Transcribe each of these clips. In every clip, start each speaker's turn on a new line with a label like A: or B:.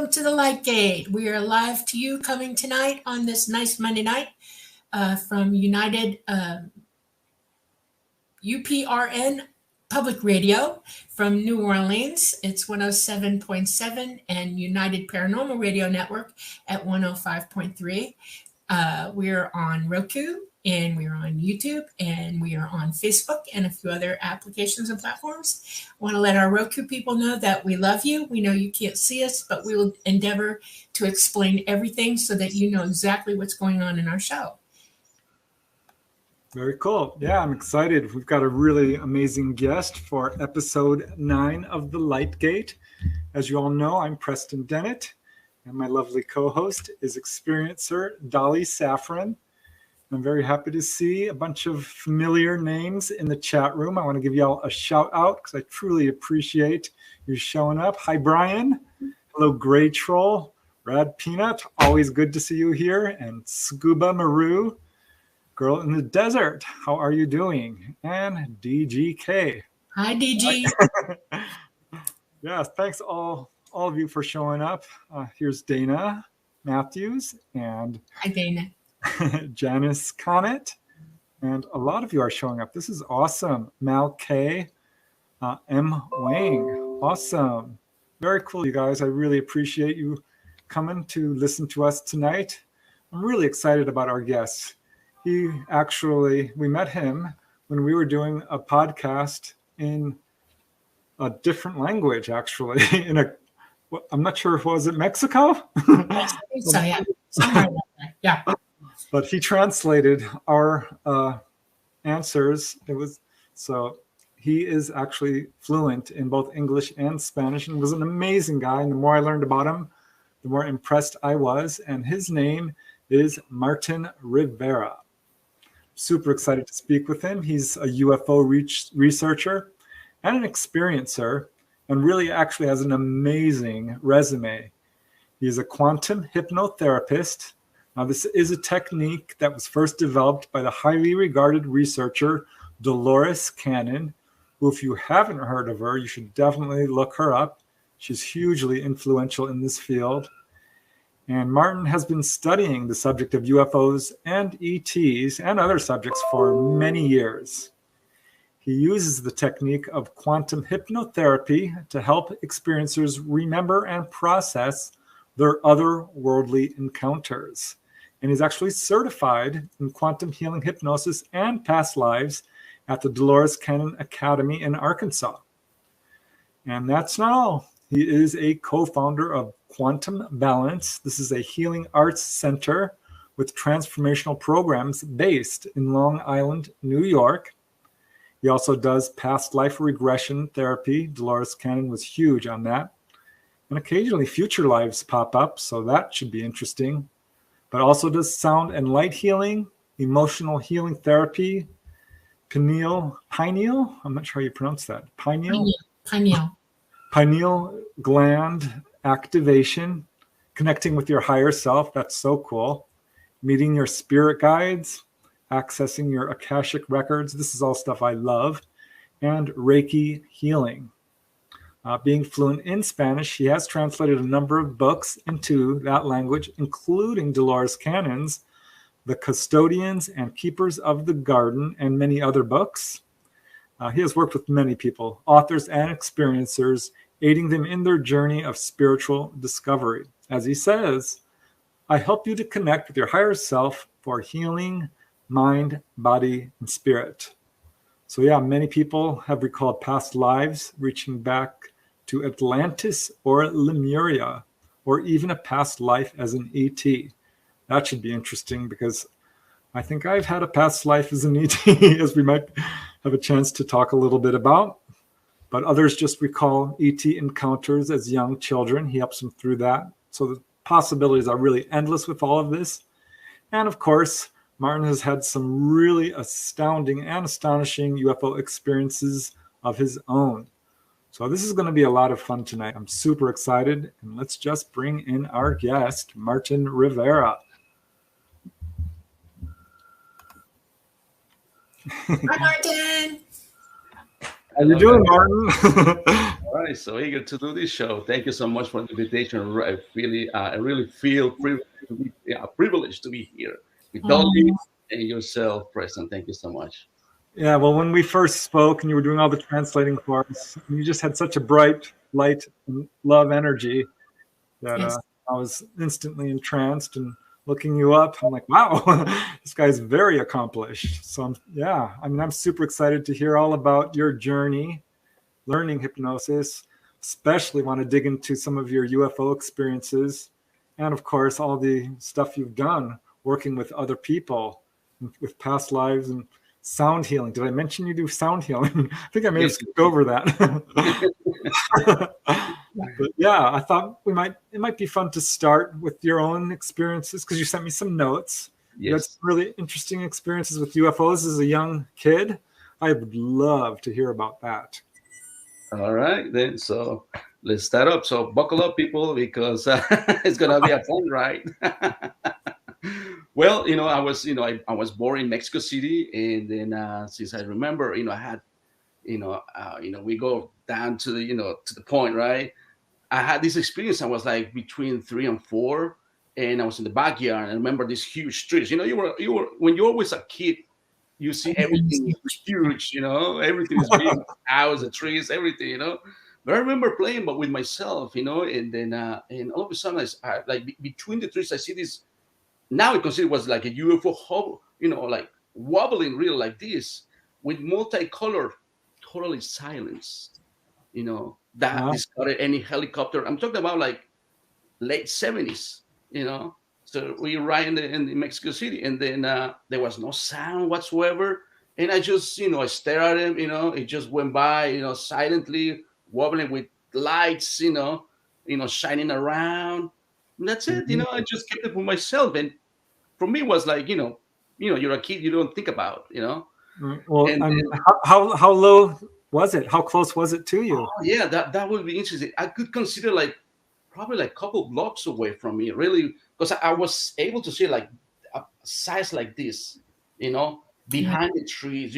A: welcome to the Light Gate. We are live to you coming tonight on this nice Monday night from United UPRN Public Radio from New Orleans. It's 107.7 and United Paranormal Radio Network at 105.3. We're on Roku and we're on YouTube and we are on Facebook and a few other applications and platforms. I want to let our Roku people know that we love you. We know you can't see us, but we will endeavor to explain everything so that you know exactly what's going on in our show.
B: Very cool. Yeah, I'm excited. We've got a really amazing guest for episode 9 of The Light Gate. As you all know, I'm Preston Dennett, and my lovely co-host is experiencer Dolly Saffron. I'm very happy to see a bunch of familiar names in the chat room. I want to give you all a shout out because I truly appreciate you showing up. Hi, Brian. Hello, Gray Troll. Rad Peanut, always good to see you here. And Scuba Maru, Girl in the Desert, how are you doing? And DGK.
A: Hi, DG.
B: Yes, thanks all of you for showing up. Here's Dana Matthews and
A: Hi, Dana.
B: Janice Comet, and a lot of you are showing up. This is awesome. Mal K, M Wang, awesome. Very cool, you guys. I really appreciate you coming to listen to us tonight. I'm really excited about our guest. We met him when we were doing a podcast in a different language, actually. I'm not sure, was it Mexico?
A: So, yeah. Somewhere like that. Yeah.
B: But he translated our answers. So he is actually fluent in both English and Spanish and was an amazing guy. And the more I learned about him, the more impressed I was. And his name is Martin Rivera. Super excited to speak with him. He's a UFO researcher and an experiencer, and really actually has an amazing resume. He's a quantum hypnotherapist. Now, this is a technique that was first developed by the highly regarded researcher Dolores Cannon, who, if you haven't heard of her, you should definitely look her up. She's hugely influential in this field. And Martin has been studying the subject of UFOs and ETs and other subjects for many years. He uses the technique of quantum hypnotherapy to help experiencers remember and process their otherworldly encounters. And he's actually certified in quantum healing hypnosis and past lives at the Dolores Cannon Academy in Arkansas. And that's not all. He is a co-founder of Quantum Balance. This is a healing arts center with transformational programs based in Long Island, New York. He also does past life regression therapy. Dolores Cannon was huge on that. And occasionally future lives pop up, so that should be interesting. But also does sound and light healing, emotional healing therapy, pineal, I'm not sure how you pronounce that. Pineal gland activation, connecting with your higher self. That's so cool. Meeting your spirit guides, accessing your Akashic records. This is all stuff I love. And Reiki healing. Being fluent in Spanish, he has translated a number of books into that language, including Dolores Cannon's The Custodians and Keepers of the Garden, and many other books. He has worked with many people, authors and experiencers, aiding them in their journey of spiritual discovery. As he says, I help you to connect with your higher self for healing, mind, body, and spirit. So yeah, many people have recalled past lives, reaching back to Atlantis or Lemuria, or even a past life as an ET. That should be interesting because I think I've had a past life as an ET, as we might have a chance to talk a little bit about. But others just recall ET encounters as young children. He helps them through that. So the possibilities are really endless with all of this. And of course, Martin has had some really astounding and astonishing UFO experiences of his own. So this is going to be a lot of fun tonight. I'm super excited. And let's just bring in our guest, Martin Rivera.
A: Hi, Martin.
B: How you doing, Martin?
C: All right, so eager to do this show. Thank you so much for the invitation. I really feel privileged to be here with Dolly
A: Oh,
C: and yourself, Preston. Thank you so much.
B: Yeah, well, when we first spoke and you were doing all the translating for us, you just had such a bright light and love energy that
A: yes.
B: I was instantly entranced. And looking you up, I'm like, wow, this guy's very accomplished. So yeah, I mean, I'm super excited to hear all about your journey learning hypnosis. Especially want to dig into some of your UFO experiences, and of course, all the stuff you've done working with other people with past lives and sound healing. Did I mention you do sound healing? I think I may have
C: Yes.
B: skipped over that. But yeah, I thought it might be fun to start with your own experiences because you sent me some notes. You had some
C: Yes.
B: really interesting experiences with UFOs as a young kid. I would love to hear about that.
C: All right, then. So let's start up. So buckle up, people, because it's gonna be a fun ride. Well, I was born in Mexico City, and then since I remember, I had, we go down to the point, right? I had this experience. I was like between 3 and 4, and I was in the backyard. And I remember these huge trees. You were when you're always a kid, you see
A: Everything's
C: everything
A: huge.
C: huge. Everything is big, houses, the trees, everything. But I remember playing, but with myself, and then and all of a sudden, like between the trees, I see this. Now I consider it was like a UFO, like wobbling, real like this, with multicolor, totally silence. That
B: Wow.
C: discarded any helicopter. I'm talking about like late 70s. So we arrived in Mexico City, and then there was no sound whatsoever. And I just, I stared at him. It just went by, silently wobbling with lights, shining around. And that's it.
B: Mhm.
C: I just kept it for myself. And for me, it was like, you're a kid, you don't think about,
B: Well,
C: and
B: I mean,
C: then,
B: how low was it? How close was it to you?
C: oh yeah, that would be interesting. I could consider like probably like a couple blocks away from me, really, because I was able to see like a size like this,
A: Yeah.
C: behind the trees.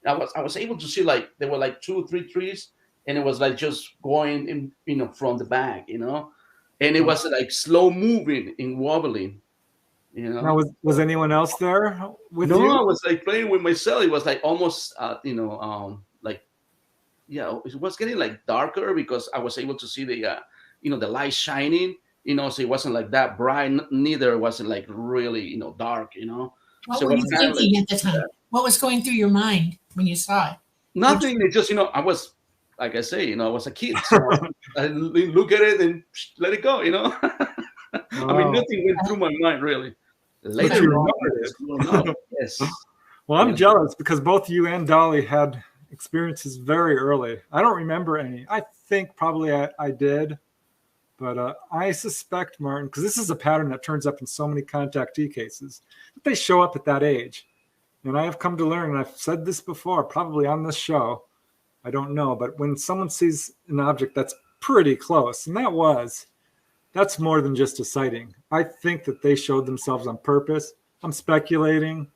C: I was able to see like there were like 2 or 3 trees, and it was like just going in, from the back, and it was like slow moving and wobbling,
B: Now, was anyone else there with
C: No,
B: you?
C: I was like playing with myself. It was like almost, like yeah, it was getting like darker because I was able to see the light shining. So it wasn't like that bright. Neither wasn't like really, dark.
A: What
C: So it
A: were
C: was
A: you
C: kind of like
A: thinking at the time? What was going through your mind when you saw it? Which,
C: nothing. It just, I was like I say, I was a kid, so I look at it and let it go. I mean,
B: Wow,
C: nothing went through my mind really.
B: but
C: Later
B: you
C: on,
B: remembered
C: as growing up,
B: it.
C: yes,
B: Well, I'm jealous because both you and Dolly had experiences very early. I don't remember any. I think probably I did, but I suspect, Martin, because this is a pattern that turns up in so many contactee cases, that they show up at that age. And I have come to learn, and I've said this before, probably on this show, I don't know, but when someone sees an object that's pretty close, and that's more than just a sighting. I think that they showed themselves on purpose. I'm speculating,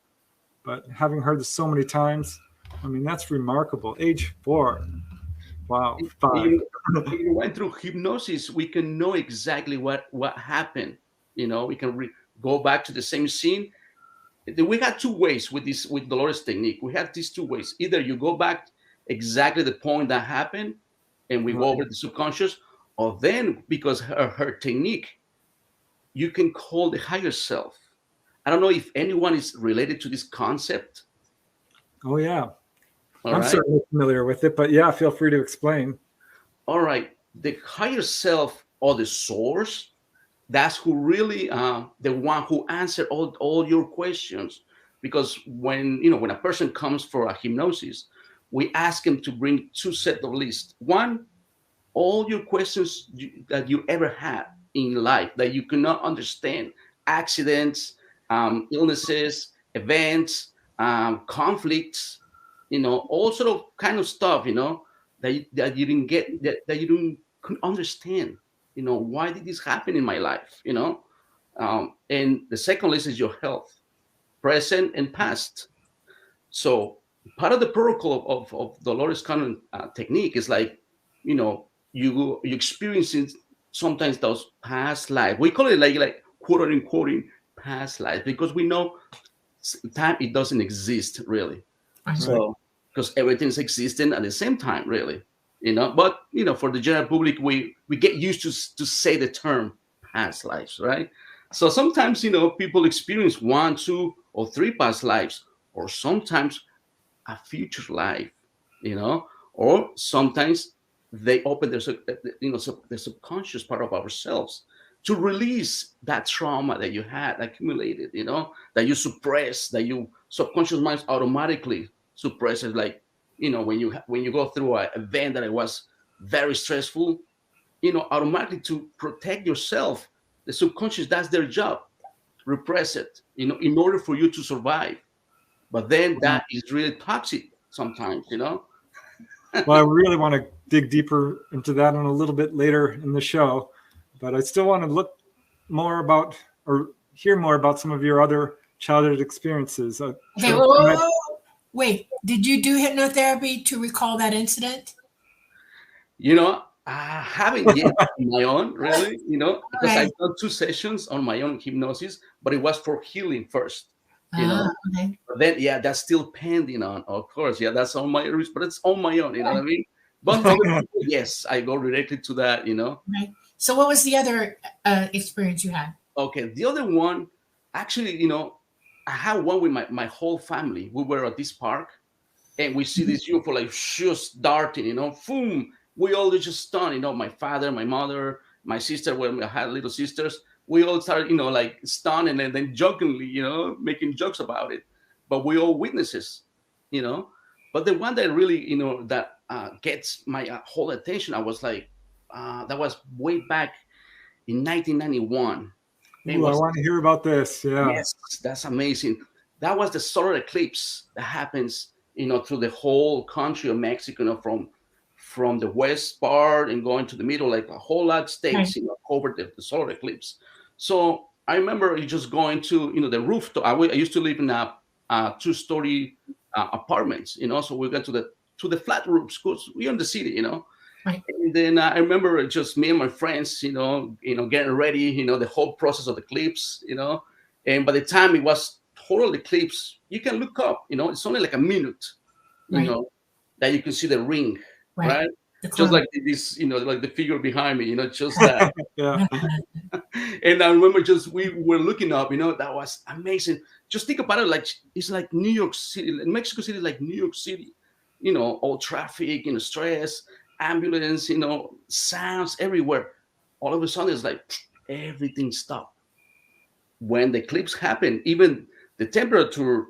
B: but having heard this so many times, I mean, that's remarkable. Age 4. Wow, 5.
C: you, you went through hypnosis, we can know exactly what happened. We can go back to the same scene. We got two ways with Dolores technique. We have these two ways. Either you go back exactly the point that happened, and we go
B: Right.
C: over the subconscious, or then because her technique, you can call the higher self. I don't know if anyone is related to this concept.
B: Oh, yeah.
C: All
B: I'm
C: right.
B: certainly familiar with it, but yeah, feel free to explain.
C: All right. The higher self or the source, that's who really the one who answered all your questions. Because when a person comes for a hypnosis, we ask him to bring two set of lists. One, all your questions that you ever had in life that you cannot understand, accidents, illnesses, events, conflicts, all sort of kind of stuff, that you didn't get, that you didn't couldn't understand. Why did this happen in my life? And the second list is your health, present and past. So part of the protocol of Dolores Cannon technique is like, you know, you experiencing sometimes those past life. We call it like quote unquote past life, because we know time, it doesn't exist really.
A: Right.
C: So because everything's existing at the same time, really, But for the general public, we get used to say the term past lives, right? So sometimes people experience 1, 2, or 3 past lives, or sometimes a future life, or sometimes they open their the subconscious part of ourselves to release that trauma that you had accumulated, that you suppress, that you subconscious mind automatically suppresses, like when you go through an event that it was very stressful, automatically to protect yourself, the subconscious, that's their job, repress it, in order for you to survive. But then that is really toxic sometimes.
B: Well, I really want to dig deeper into that in a little bit later in the show, but I still want to look more about or hear more about some of your other childhood experiences.
A: Okay, whoa. Wait, did you do hypnotherapy to recall that incident?
C: I haven't yet on my own, really, because
A: Right.
C: I've done 2 sessions on my own hypnosis, but it was for healing first,
A: Okay.
C: But then, that's still pending on, of course. Yeah, that's on my risk, but it's on my own, you know what I mean? But other people, yes, I go directly to that,
A: Right. So what was the other experience you had?
C: Okay, the other one, actually, I had one with my whole family. We were at this park, and we see this UFO like just darting, boom. We all just stunned, my father, my mother, my sister, when I had little sisters, we all started, like stunned, and then jokingly, making jokes about it. But we all witnesses, But the one that really, that gets my whole attention, I was like, that was way back in 1991.
B: Ooh, I want to hear about this. Yeah.
C: Yes, that's amazing. That was the solar eclipse that happens, through the whole country of Mexico, from the west part and going to the middle, like a whole lot of states, covered the solar eclipse. So I remember just going to, the rooftop. I used to live in a 2-story apartments, so we got to the flat roofs because we're in the city,
A: Right.
C: And then I remember just me and my friends, getting ready, the whole process of the eclipse, And by the time it was total eclipse, you can look up, it's only like a minute,
A: Right.
C: That you can see the ring, right? Just like this, like the figure behind me, just that.
B: Yeah.
C: And I remember we were looking up, that was amazing. Just think about it, like it's like New York City, Mexico City, like New York City, all traffic, stress, ambulance, sounds everywhere. All of a sudden, it's like everything stopped. When the eclipse happened, even the temperature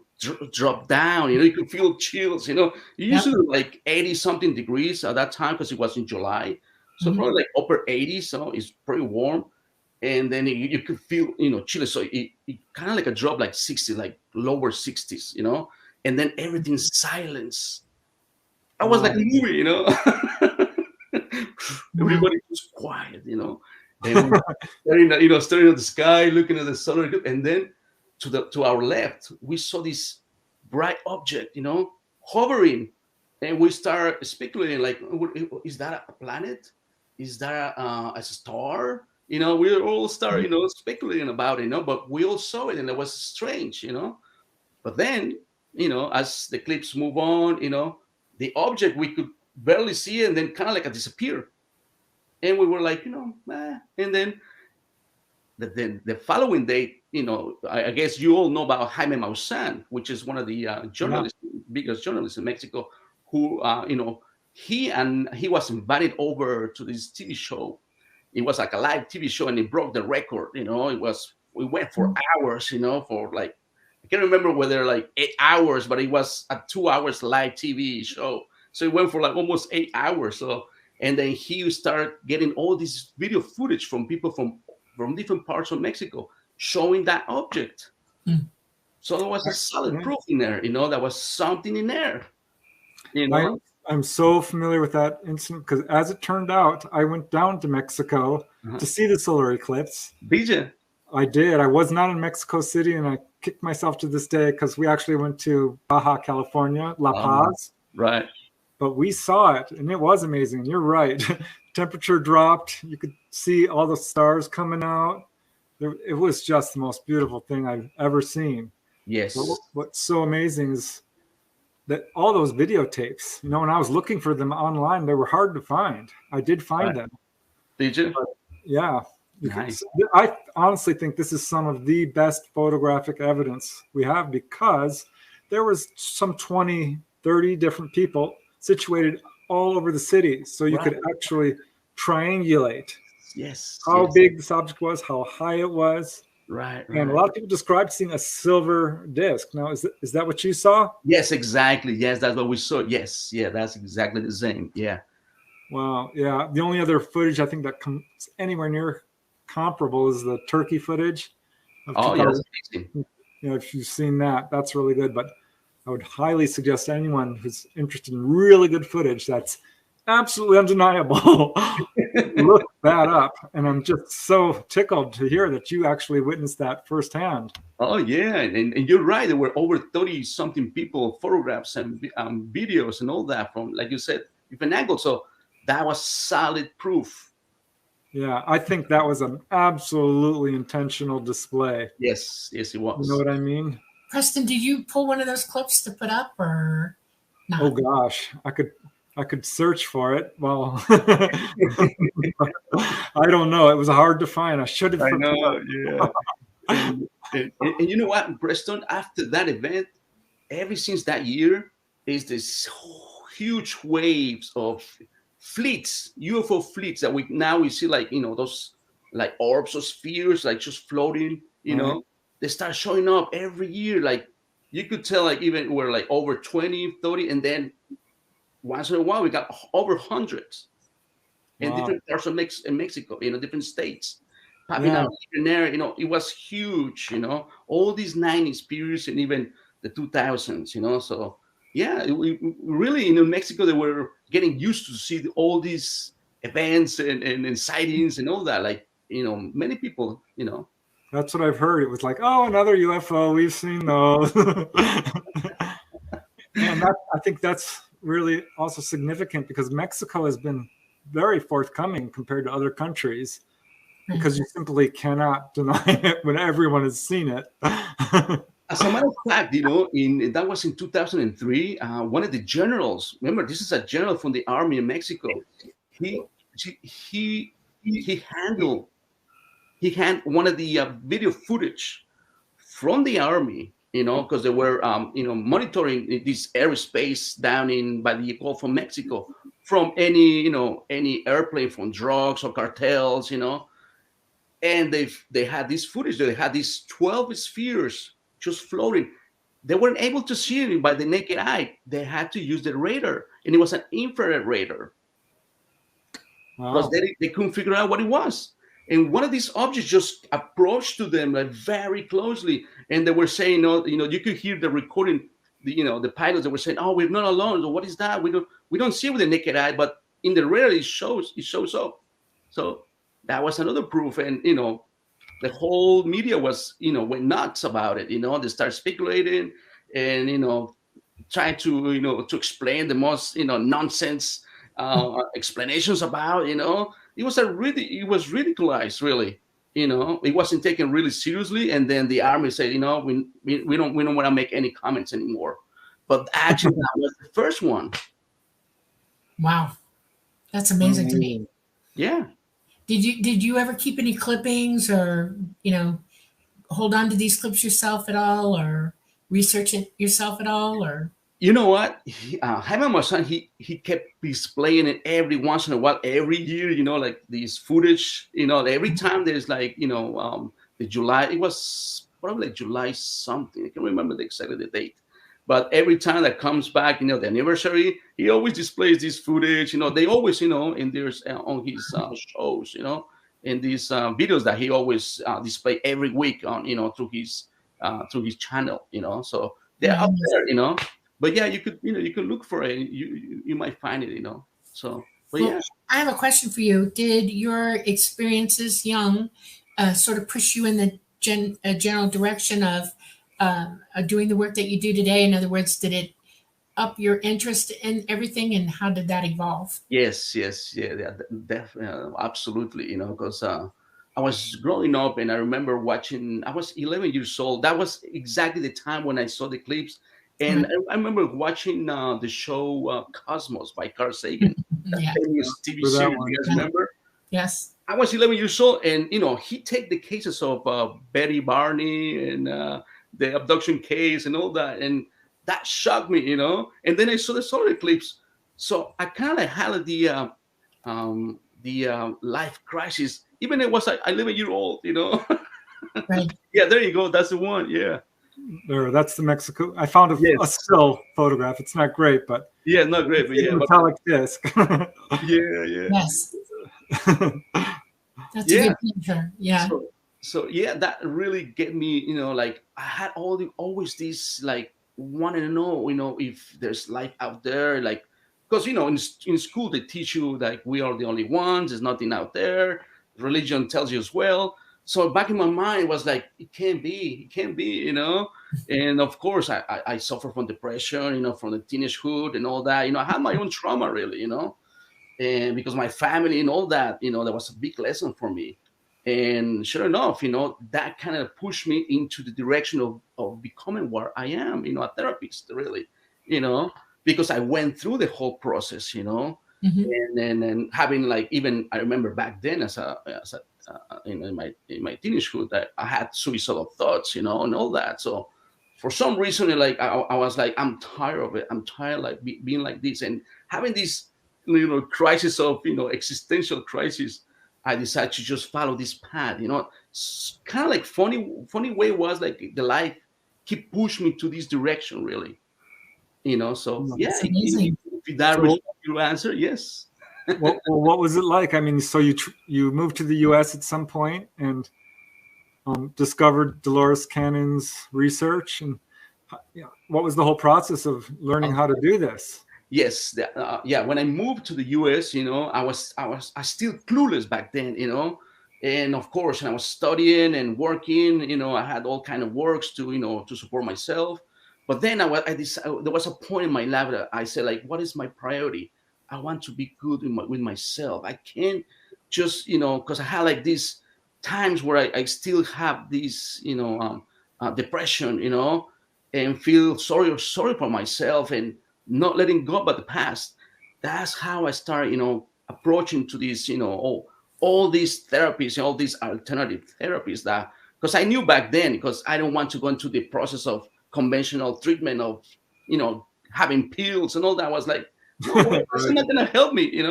C: dropped down. You could feel chills. Usually like 80 something degrees at that time because it was in July, so probably like upper 80s. So it's pretty warm, and then you could feel chills. So it kind of like a drop like 60, like lower 60s. And then everything's silence. I was like a movie, Everybody was quiet, And staring at the sky, looking at the solar eclipse, and then to our left, we saw this bright object, hovering, and we start speculating, like, is that a planet? Is that a star? We all start, speculating about it, but we all saw it, and it was strange, But then, as the eclipse move on, the object we could barely see it, and then kind of like a disappear. And we were like, and then the following day, I guess you all know about Jaime Maussan, which is one of the biggest journalists in Mexico, who, he was invited over to this TV show. It was like a live TV show, and it broke the record. We went for hours, for like, I can't remember whether like 8 hours, but it was a 2 hours live TV show. So it went for like almost 8 hours. So, and then he started getting all this video footage from people from different parts of Mexico showing that object. So there was a solid proof in there, there was something in there.
B: I'm so familiar with that incident because, as it turned out, I went down to Mexico to see the solar eclipse.
C: Did you?
B: I did. I was not in Mexico City, and I kicked myself to this day because we actually went to Baja California, La Paz.
C: Right.
B: but we saw it, and it was amazing. You're right. Temperature dropped. You could see all the stars coming out. It was just the most beautiful thing I've ever seen.
C: Yes.
B: But what's so amazing is that all those videotapes, when I was looking for them online, they were hard to find. I did find them.
C: Did you?
B: But yeah.
C: Nice.
B: I honestly think this is some of the best photographic evidence we have, because there was some 20, 30 different people situated all over the city. So you could actually triangulate how big this object was, how high it was.
C: Right.
B: And a lot of people described seeing a silver disc. Now, is that what you saw?
C: Yes, exactly. Yes, that's what we saw. Yes. Yeah, that's exactly the same. Yeah.
B: Wow. Yeah. The only other footage I think that comes anywhere near comparable is the turkey footage.
C: Oh, yeah, that's amazing.
B: If you've seen that, that's really good. But I would highly suggest anyone who's interested in really good footage that's absolutely undeniable, look that up. And I'm just so tickled to hear that you actually witnessed that firsthand.
C: Oh, yeah. And you're right. There were over 30-something people, photographs and videos and all that from, like you said, different angles. So that was solid proof.
B: Yeah, I think that was an absolutely intentional display.
C: Yes, it was.
B: You know what I mean?
A: Preston, did you pull one of those clips to put up or not?
B: Oh gosh, I could search for it. Well, I don't know. It was hard to find. I should have.
C: I know. Yeah. and you know what, Preston? After that event, ever since that year, is this huge waves of fleets, UFO fleets that we see, like, those like orbs or spheres, like just floating, they start showing up every year. Like you could tell, like even we're like over 20, 30, and then once in a while we got over hundreds in different parts of Mexico, different states popping out here and there. It was huge, all these 90s periods and even the 2000s, so yeah, we really, in Mexico, they were getting used to see all these events and sightings and all that. Like, many people,
B: That's what I've heard. It was like, oh, another UFO. We've seen those. And I think that's really also significant, because Mexico has been very forthcoming compared to other countries, because you simply cannot deny it when everyone has seen it.
C: As a matter of fact, that was in 2003. One of the generals, remember, this is a general from the army in Mexico. He handled one of the video footage from the army, because they were, monitoring this airspace down by the Gulf of Mexico from any airplane, from drugs or cartels, and they had this footage. They had these 12 spheres just floating. They weren't able to see it by the naked eye. They had to use the radar, and it was an infrared radar. Because they couldn't figure out what it was. And one of these objects just approached to them, like, very closely, and they were saying, you could hear the recording, the pilots, that were saying, "Oh, we're not alone. So what is that? We don't see it with the naked eye, but in the radar it shows up." So that was another proof, and the whole media was, went nuts about it. They start speculating and, trying to, to explain the most, nonsense explanations about, it was ridiculized, really. It wasn't taken really seriously. And then the army said, we don't want to make any comments anymore. But actually, that was the first one.
A: Wow. That's amazing to me.
C: Yeah.
A: Did you ever keep any clippings, or hold on to these clips yourself at all, or research it yourself at all, or?
C: You know what? Jaime, my son, he kept displaying it every once in a while, every year. Like these footage. Every time there's like the July. It was probably like July something. I can't remember exactly the date. But every time that comes back, the anniversary, he always displays this footage. They always, and there's on his shows, in these videos that he always display every week on, through his channel, So they're out there, But yeah, you could look for it. You might find it, So, but yeah.
A: I have a question for you. Did your experiences young sort of push you in the general direction of doing the work that you do today? In other words, did it up your interest in everything, and how did that evolve?
C: Yes, yes, yeah, yeah, definitely, absolutely. Because I was growing up, and I remember watching. I was 11 years old. That was exactly the time when I saw the clips, and
A: Right.
C: I remember watching the show Cosmos by Carl Sagan, that
A: Yeah.
C: famous TV
B: For that
C: series. You
B: one.
C: guys
A: Yeah.
C: remember?
A: Yes.
C: I was 11 years old, and he take the cases of Betty Barney and the abduction case and all that, and that shocked me. And then I saw the solar eclipse, so I kind of had the life crisis. Even it was like 11 year old.
A: Right.
C: Yeah, there you go. That's the one. Yeah.
B: There, that's the Mexico. I found a
C: Yes.
B: still photograph. It's not great, but
C: Yeah, not great,
B: it's
C: but
B: in
C: yeah,
B: a
C: but
B: metallic disc.
C: yeah, yeah,
A: Yes. That's a
C: yeah.
A: good picture. Yeah.
C: So yeah, that really get me, like I had always this like wanting to know, if there's life out there, like because in school they teach you like we are the only ones, there's nothing out there. Religion tells you as well. So back in my mind was like it can't be, And of course I suffer from depression, from the teenagehood and all that. I had my own trauma really, and because my family and all that, that was a big lesson for me. And sure enough, that kind of pushed me into the direction of becoming what I am, a therapist, really, you know, because I went through the whole process,
A: Hmm.
C: and having like even I remember back then in my teenagehood that I had suicidal thoughts, and all that. So for some reason, like I was like, I'm tired of it. I'm tired like being like this and having this crisis of existential crisis. I decided to just follow this path. Kind of like funny way was like the life keep push me to this direction really. So yeah,
A: That's amazing.
C: if that
B: So,
C: responds to your answer, yes.
B: what was it like? I mean, so you moved to the U.S. at some point and discovered Dolores Cannon's research, and what was the whole process of learning how to do this?
C: Yes, yeah. When I moved to the U.S., I still clueless back then, and of course, I was studying and working. I had all kind of works to support myself. But then I decided there was a point in my life that I said, like, what is my priority? I want to be good with myself. I can't just because I had like these times where I still have this depression, and feel sorry for myself and not letting go about the past. That's how I started, approaching to this, all these therapies, all these alternative therapies that, because I knew back then, because I don't want to go into the process of conventional treatment of, having pills and all that. I was like, no way, that's
B: Right.
C: not going to help me,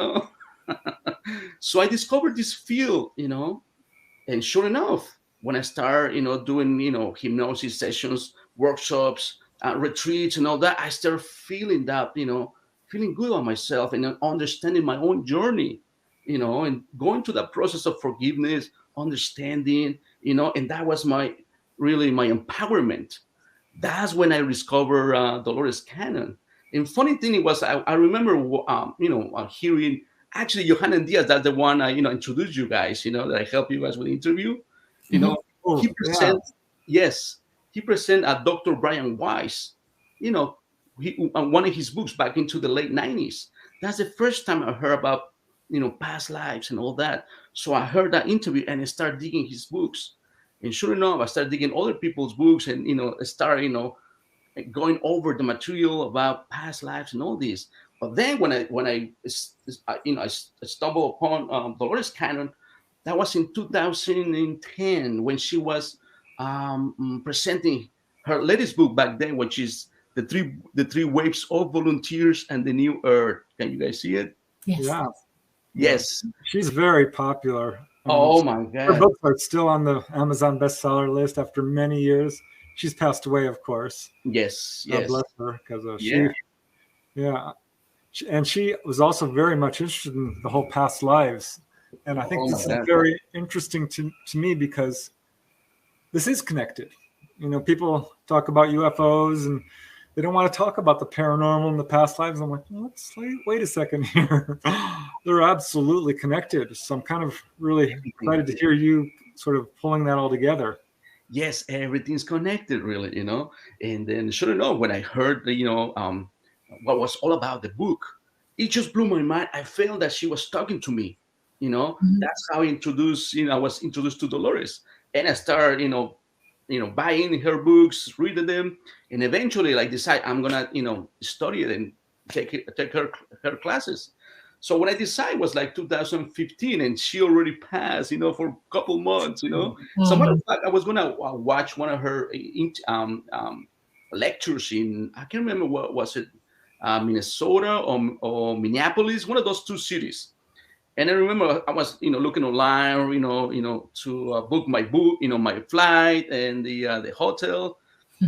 C: So I discovered this field, and sure enough, when I started, doing, hypnosis sessions, workshops, retreats, and all that, I started feeling that, feeling good about myself and understanding my own journey, and going through that process of forgiveness, understanding, and that was my empowerment. That's when I discovered Dolores Cannon. And funny thing it was, I remember, hearing actually Johanna Diaz. That's the one I, introduced you guys. That I helped you guys with the interview. You
A: Hmm.
C: know,
B: Oh,
C: he
B: yeah.
C: present yes, he present a Dr. Brian Weiss. You know, one of his books back into the late '90s. That's the first time I heard about past lives and all that. So I heard that interview and I started digging his books. And sure enough, I started digging other people's books and start going over the material about past lives and all this. But then when I stumbled upon Dolores Cannon, that was in 2010 when she was presenting her latest book back then, which is the three waves of volunteers and the new earth. Can you guys see it?
A: Yes.
B: Yeah. Yeah.
C: Yes.
B: She's very popular.
C: Oh my
B: Her
C: God.
B: books are still on the Amazon bestseller list after many years. She's passed away, of course.
C: Yes.
B: God
C: Yes.
B: bless her, because
C: Yeah.
B: yeah, and she was also very much interested in the whole past lives. And I think
C: Oh my
B: this is
C: God.
B: very interesting to me because this is connected. People talk about UFOs and they don't want to talk about the paranormal and the past lives. I'm like, let's wait a second here. They're absolutely connected. So I'm kind of really excited to hear you sort of pulling that all together.
C: Yes, everything's connected, really. And then sure enough, when I heard what was all about the book. It just blew my mind. I felt that she was talking to me.
A: Mhm.
C: That's how I introduced. I was introduced to Dolores, and I started, buying her books, reading them, and eventually, like, decide I'm gonna, study it and take her classes. So when I decided was like 2015, and she already passed, for a couple months. So matter of
A: Mhm.
C: fact, I was gonna watch one of her lectures in, I can't remember what was it, Minnesota or Minneapolis, one of those two cities. And I remember I was, looking online, to book my my flight and the hotel.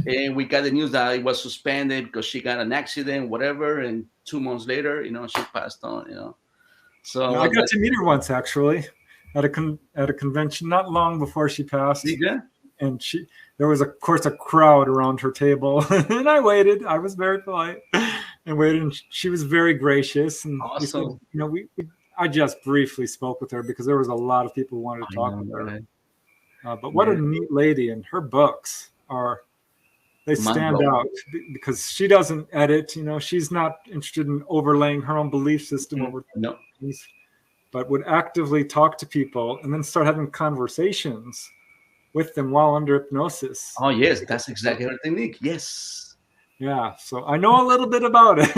C: And we got the news that it was suspended because she got an accident, whatever. And 2 months later, she passed on. So I
B: Yeah, I
C: was
B: got
C: like,
B: to meet her once actually at a convention not long before she passed,
C: yeah,
B: and there was of course a crowd around her table, and I waited. I was very polite and waited, and she was very gracious, and we said,
C: awesome.
B: I just briefly spoke with her because there was a lot of people who wanted to
C: I
B: talk
C: know,
B: with her.
C: right?
B: But what a
C: Yeah,
B: neat lady, and her books are they
C: mind
B: stand
C: blowing.
B: out because she doesn't edit. She's not interested in overlaying her own belief system over
C: No.
B: things, but would actively talk to people and then start having conversations with them while under hypnosis.
C: Oh, yes, that's exactly her technique. Yes.
B: Yeah, so I know a little bit about it.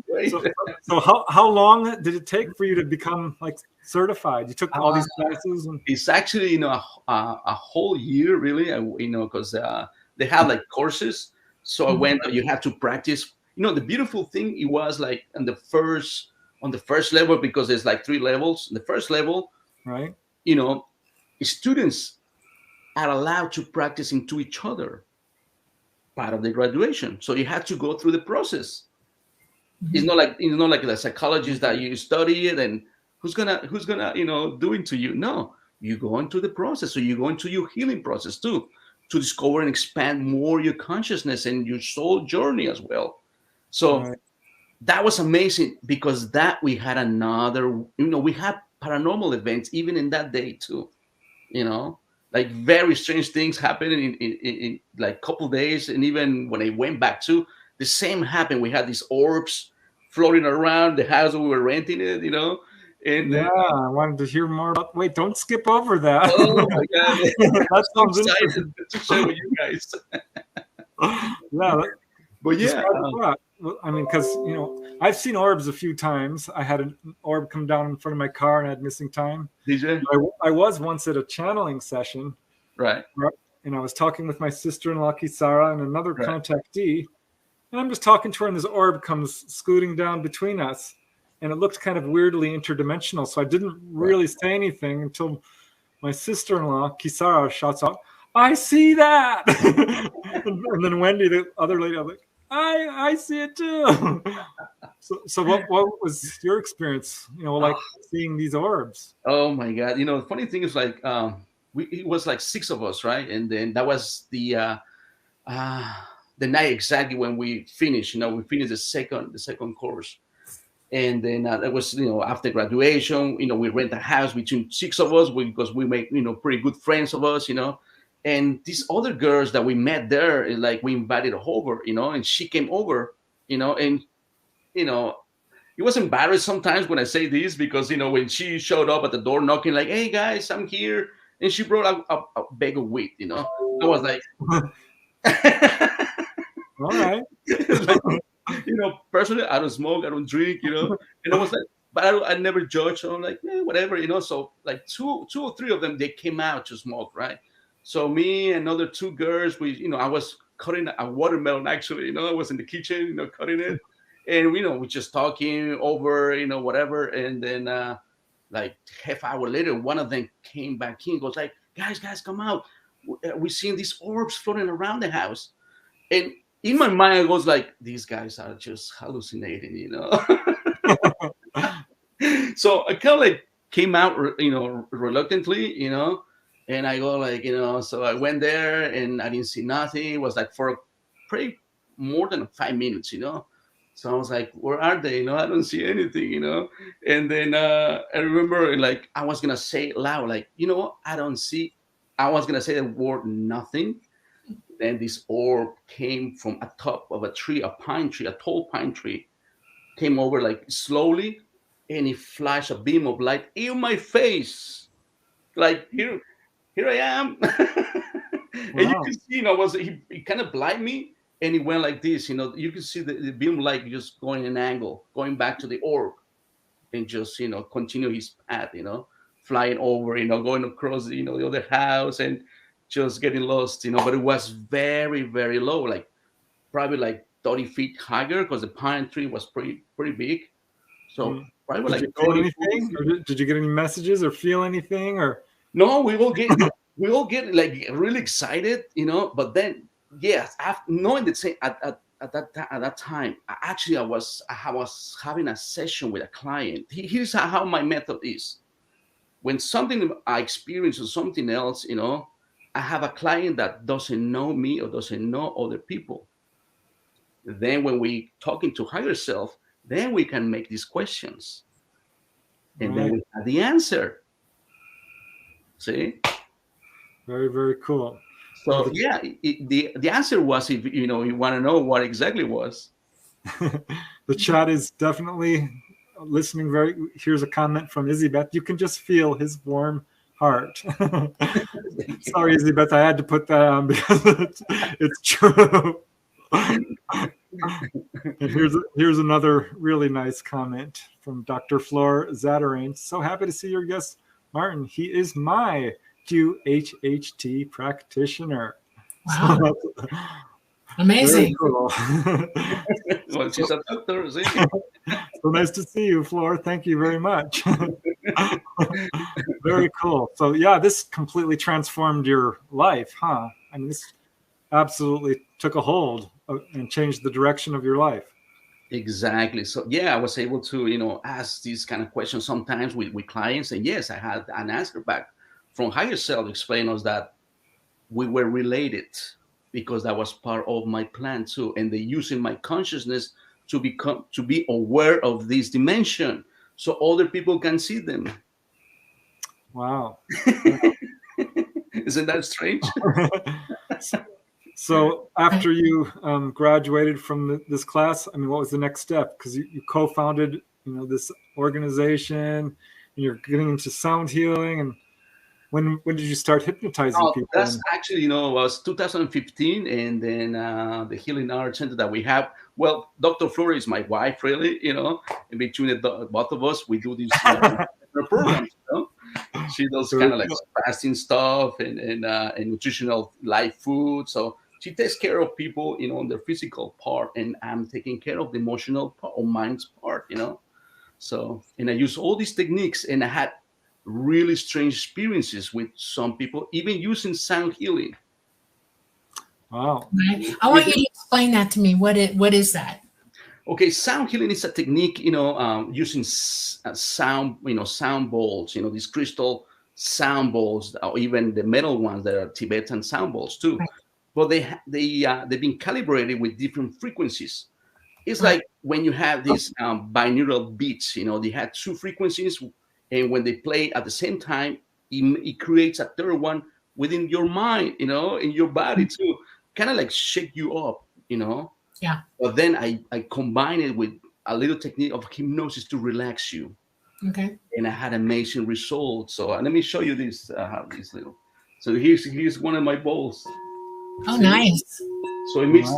C: Right.
B: so, so how long did it take for you to become like certified? You took all
C: Uh,
B: these classes and
C: it's actually, a whole year, really, because they have like courses. So I
A: Mhm.
C: went, you have to practice. The beautiful thing, it was like on the first level, because there's like three levels. The first level,
B: right,
C: you know, students are allowed to practice into each other, part of the graduation. So you have to go through the process. It's
A: Mhm.
C: not like the psychologist that you study it and who's gonna do it to you. No, you go into the process. So you go into your healing process too, to discover and expand more your consciousness and your soul journey as well. So
B: right,
C: that was amazing, because that we had we had paranormal events even in that day too. you know like very strange things happened in like couple days. And even when I went back to, the same happened. We had these orbs floating around the house we were renting it, and
B: yeah. I wanted to hear more about. Wait, don't skip over that.
C: oh my god. I'm
B: That
C: so
B: sounds
C: excited
B: interesting.
C: to share with you guys.
B: Yeah,
C: But yeah,
B: describe that. Well, I mean, because I've seen orbs a few times. I had an orb come down in front of my car, and I had missing time.
C: DJ,
B: I was once at a channeling session,
C: right,
B: and I was talking with my sister-in-law Kisara and another
C: right,
B: contactee, and I'm just talking to her, and this orb comes scooting down between us, and it looked kind of weirdly interdimensional. So I didn't
C: right.
B: really say anything until my sister-in-law Kisara shouts out, "I see that!" and then Wendy, the other lady, I'm like, "I see it too." So what was your experience? Like seeing these orbs,
C: Oh my god. The funny thing is, like, it was like six of us, right? And then that was uh the night exactly when we finished. We finished the second course. And then that was, after graduation. We rent a house between six of us, because we make, pretty good friends of us. And these other girls that we met there, like, we invited her over, and she came over. And you know it was embarrassed sometimes when I say this, because when she showed up at the door knocking, like, "Hey guys, I'm here," and she brought a bag of weed. I was like,
B: all right,
C: like, personally, I don't smoke, I don't drink, and I was like, but I never judge. So I'm like, whatever. So like two or three of them, they came out to smoke, right? So me and other two girls, I was cutting a watermelon, actually. I was in the kitchen, cutting it, and we just talking over, whatever. And then like half hour later, one of them came back in, goes like, guys, come out. We seen these orbs floating around the house. And in my mind, I was like, these guys are just hallucinating. So I kind of like came out, reluctantly, and I go like, so I went there and I didn't see nothing. It was like for pretty more than 5 minutes. So I was like, where are they? I don't see anything, And then I remember, like, I was gonna say it loud, like, I don't see. I was gonna say the word nothing, Then this orb came from a top of a tree, a pine tree, a tall pine tree, came over like slowly, and it flashed a beam of light in my face. Like here I am. And you
B: Wow.
C: can see, he kind of blind me, and he went like this. You can see the beam light just going an angle, going back to the orb, and just continue his path. Flying over, going across the other house, and just getting lost. But it was very, very low, like probably like 30 feet higher, because the pine tree was pretty big. So probably
B: Did
C: like
B: you feel
C: 30, 40
B: anything,
C: feet.
B: or did you get any messages, or feel anything, or?
C: No, we all get like really excited, But then, yes, after knowing that, at that time, I was having a session with a client. Here's how my method is. When something I experience or something else, I have a client that doesn't know me or doesn't know other people. Then when we talking to higher self, then we can make these questions, and then
B: Right.
C: we have the answer. See?
B: Very, very cool. Well,
C: So yeah, the answer was, if you want to know what exactly was.
B: the chat is definitely listening. Here's a comment from Izzy-Beth. You can just feel his warm heart. Sorry, Izzy-Beth, I had to put that on because it's true. And here's another really nice comment from Dr. Flor Zatarain. So happy to see your guest, Martin. He is my QHHT practitioner.
A: Wow.
B: So,
A: Amazing.
B: cool.
C: Well, she's a doctor, see?
B: So nice to see you, Flor. Thank you very much. Very cool. So yeah, this completely transformed your life, huh? I mean, this absolutely took a hold and changed the direction of your life.
C: Exactly. So yeah, I was able to ask these kind of questions sometimes with clients, and yes, I had an answer back from higher self explain us that we were related, because that was part of my plan too, and they using my consciousness to be aware of this dimension, so other people can see them.
B: Wow.
C: Isn't that strange?
B: So after you graduated from this class, I mean, what was the next step? Because you co-founded, this organization, and you're getting into sound healing. And when did you start hypnotizing people?
C: That's actually, was 2015, and then the Healing Art Center that we have. Well, Dr. Flora is my wife, really. In between both of us, we do these programs. She does kind of like fasting stuff and nutritional life food. So she takes care of people, on their physical part, and I'm taking care of the emotional part, or mind's part. So, and I use all these techniques, and I had really strange experiences with some people, even using sound healing.
B: Wow.
A: Right. I want you to explain that to me. What is that?
C: Okay, sound healing is a technique, using sound, sound bowls, these crystal sound bowls, or even the metal ones that are Tibetan sound bowls too.
A: Right.
C: But they've been calibrated with different frequencies. It's like when you have these binaural beats, they had two frequencies, and when they play at the same time, it creates a third one within your mind, in your body too, kind of like shake you up.
A: Yeah.
C: But then I combine it with a little technique of hypnosis to relax you.
A: Okay.
C: And I had amazing results. So let me show you this. This little. So here's one of my bowls.
A: Oh, nice.
C: So it makes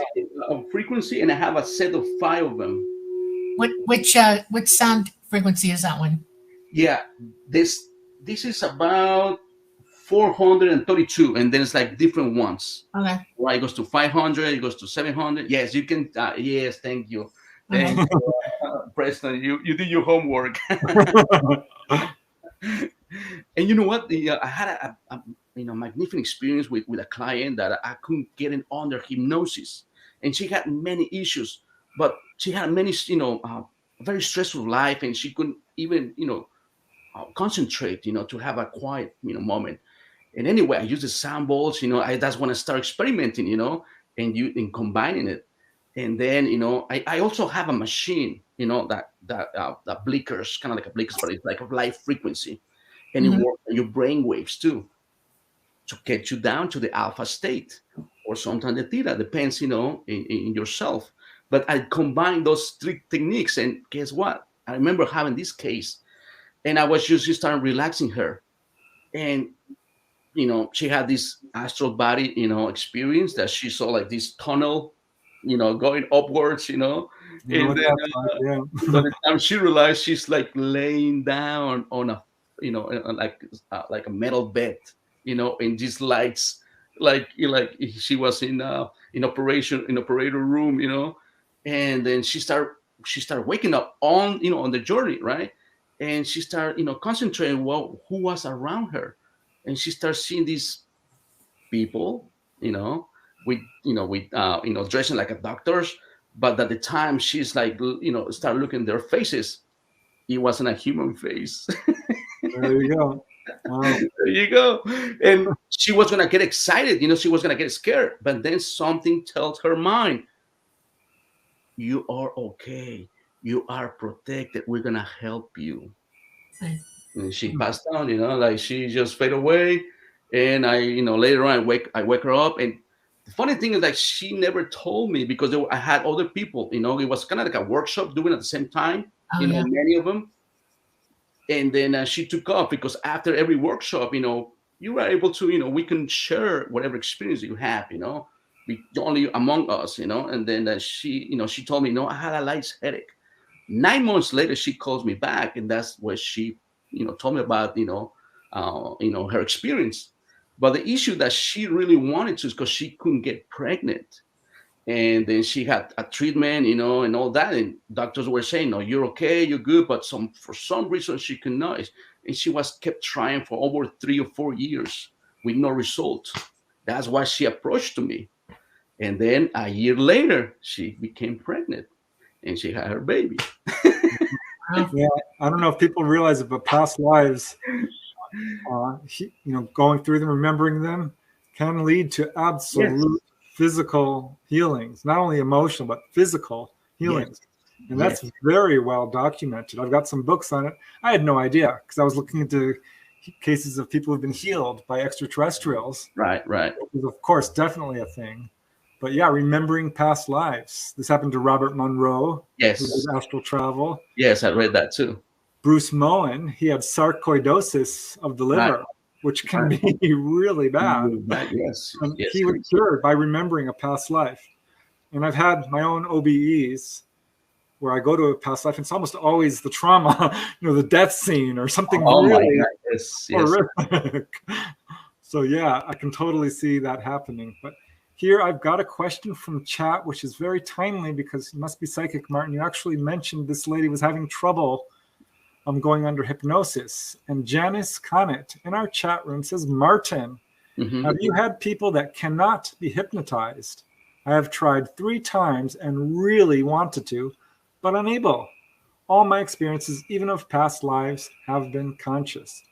C: a frequency, and I have a set of 5 of them.
A: Which sound frequency is that one?
C: Yeah, this is about 432, and then it's like different ones.
A: Okay.
C: Right, it goes to 500, it goes to 700. Yes, you can. Yes, thank you. Thank you, Preston. You did your homework. And you know what? I had a magnificent experience with a client that I couldn't get in under hypnosis, and she had many issues, but she had many very stressful life, and she couldn't even concentrate to have a quiet moment. And anyway, I use the sound bowls. I just want to start experimenting, and combining it. And then I also have a machine that blinkers, kind of like a blinkers, but it's like a light frequency, and it works on your brain waves too, to get you down to the alpha state. or sometimes the theta, depends, in yourself. But I combined those three techniques, and guess what? I remember having this case, and I was just starting relaxing her, and she had this astral body, experience that she saw like this tunnel, going upwards,
B: You know
C: and
B: what
C: then
B: that's like, yeah.
C: by the time she realized, she's like laying down on a, like a metal bed, and these lights, like she was in operator room, and then she started waking up on the journey, right? And she started, concentrating who was around her, and she starts seeing these people, with dressing like a doctors, but at the time she's like, start looking at their faces. It wasn't a human face.
B: There you go. Wow.
C: There you go. And she was gonna get excited, she was gonna get scared, but then something tells her mind, you are okay, you are protected, we're gonna help you.
A: Right.
C: And she passed down, like she just fade away. And later on I wake her up. And the funny thing is, like, she never told me, because I had other people, it was kind of like a workshop doing at the same time,
A: Oh, yeah.
C: many of them. And then she took off, because after every workshop, you were able to, we can share whatever experience you have, only among us, and then she told me, I had a light headache. 9 months later, she calls me back, and that's what she, told me about, her experience. But the issue that she really wanted to is because she couldn't get pregnant, and then she had a treatment, and all that, and doctors were saying, no, you're okay, you're good, but for some reason she could not, and she was kept trying for over 3 or 4 years with no result. That's why she approached to me, and then a year later she became pregnant, and she had her baby.
B: Yeah, I don't know if people realize it, but past lives, going through them, remembering them, can lead to absolute physical healings, not only emotional, but physical healings. Yes. And that's very well documented. I've got some books on it. I had no idea, because I was looking into cases of people who've been healed by extraterrestrials.
C: Right.
B: Which is, of course, definitely a thing. But yeah, remembering past lives. This happened to Robert Monroe.
C: Yes.
B: Who did astral travel.
C: Yes, I read that too.
B: Bruce Moen, he had sarcoidosis of the liver, which can be really bad.
C: Yes.
B: And he was cured by remembering a past life. And I've had my own OBEs where I go to a past life, and it's almost always the trauma, the death scene or something really horrific. So yeah, I can totally see that happening. But here I've got a question from chat, which is very timely, because you must be psychic, Martin. You actually mentioned this lady was having trouble going under hypnosis. And Janice Connett in our chat room says, Martin, have you had people that cannot be hypnotized? I have tried 3 times and really wanted to, but unable. All my experiences, even of past lives, have been conscious.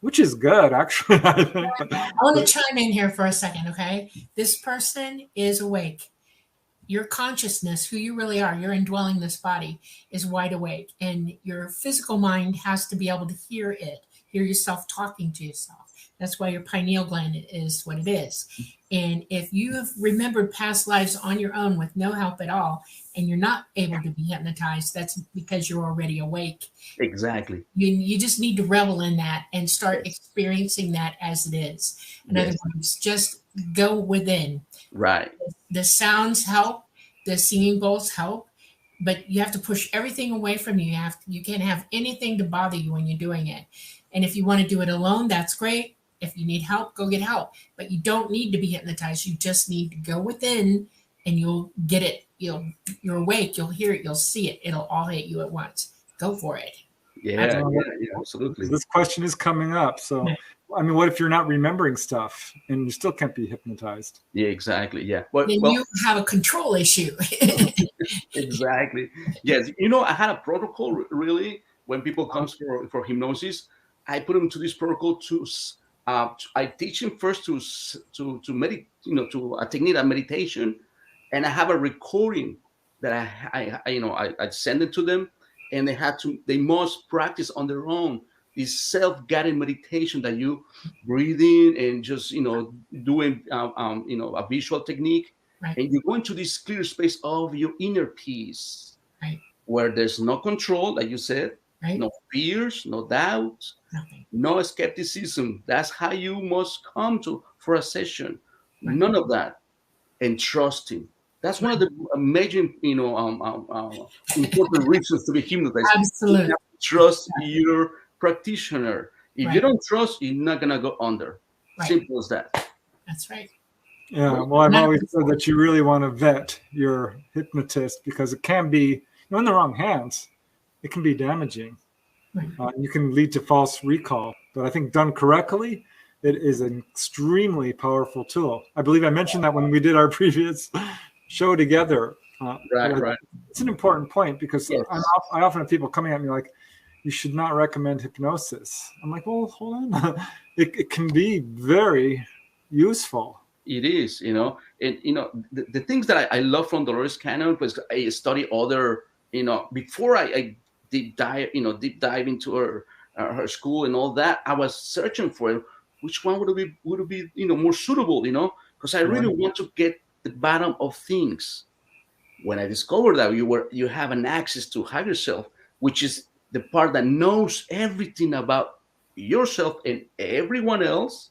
B: Which is good, actually, I think.
A: I want to chime in here for a second, okay? This person is awake. Your consciousness, who you really are, you're indwelling this body, is wide awake. And your physical mind has to be able to hear it, hear yourself talking to yourself. That's why your pineal gland is what it is. And if you have remembered past lives on your own with no help at all, and you're not able to be hypnotized, that's because you're already awake.
C: Exactly.
A: You just need to revel in that and start experiencing that as it is. In other words, just go within.
C: Right.
A: The sounds help, the singing bowls help, but you have to push everything away from you. You can't have anything to bother you when you're doing it. And if you want to do it alone, that's great. If you need help, go get help. But you don't need to be hypnotized. You just need to go within, and you'll get it. You're awake. You'll hear it. You'll see it. It'll all hit you at once. Go for it.
C: Yeah, absolutely.
B: This question is coming up. So, I mean, what if you're not remembering stuff and you still can't be hypnotized?
C: Yeah, exactly. Yeah.
A: Then you have a control issue.
C: Exactly. Yes. I had a protocol, really, when people come for hypnosis. I put them to this protocol to I teach them first to meditate, to a technique of meditation, and I have a recording that I send it to them, and they must practice on their own this self-guided meditation that you breathe in and just, doing, a visual technique.
A: Right.
C: And you go into this clear space of your inner peace,
A: Right.
C: where there's no control, like you said,
A: Right.
C: no fears, no doubts,
A: Nothing.
C: no skepticism. That's how you must come to for a session.
A: Right.
C: None of that. And trusting. That's one of the major, important reasons to be hypnotized.
A: Absolutely.
C: You have to trust your practitioner. If you don't trust, you're not gonna go under.
A: Right.
C: Simple as that.
A: That's right.
B: Yeah, well, I've always said that you really want to vet your hypnotist, because it can be, in the wrong hands, it can be damaging.
A: Right.
B: You can lead to false recall. But I think done correctly, it is an extremely powerful tool. I believe I mentioned that when we did our previous show together.
C: Right.
B: It's an important point, because
C: Yes.
B: I often have people coming at me like, you should not recommend hypnosis. I'm like, well, hold on. It can be very useful.
C: It is, and the things that I love from Dolores Cannon was I study other, before I deep dive into her school and all that. I was searching for which one would it be more suitable, because I really want to get the bottom of things. When I discovered that you have an access to higher self, which is the part that knows everything about yourself and everyone else.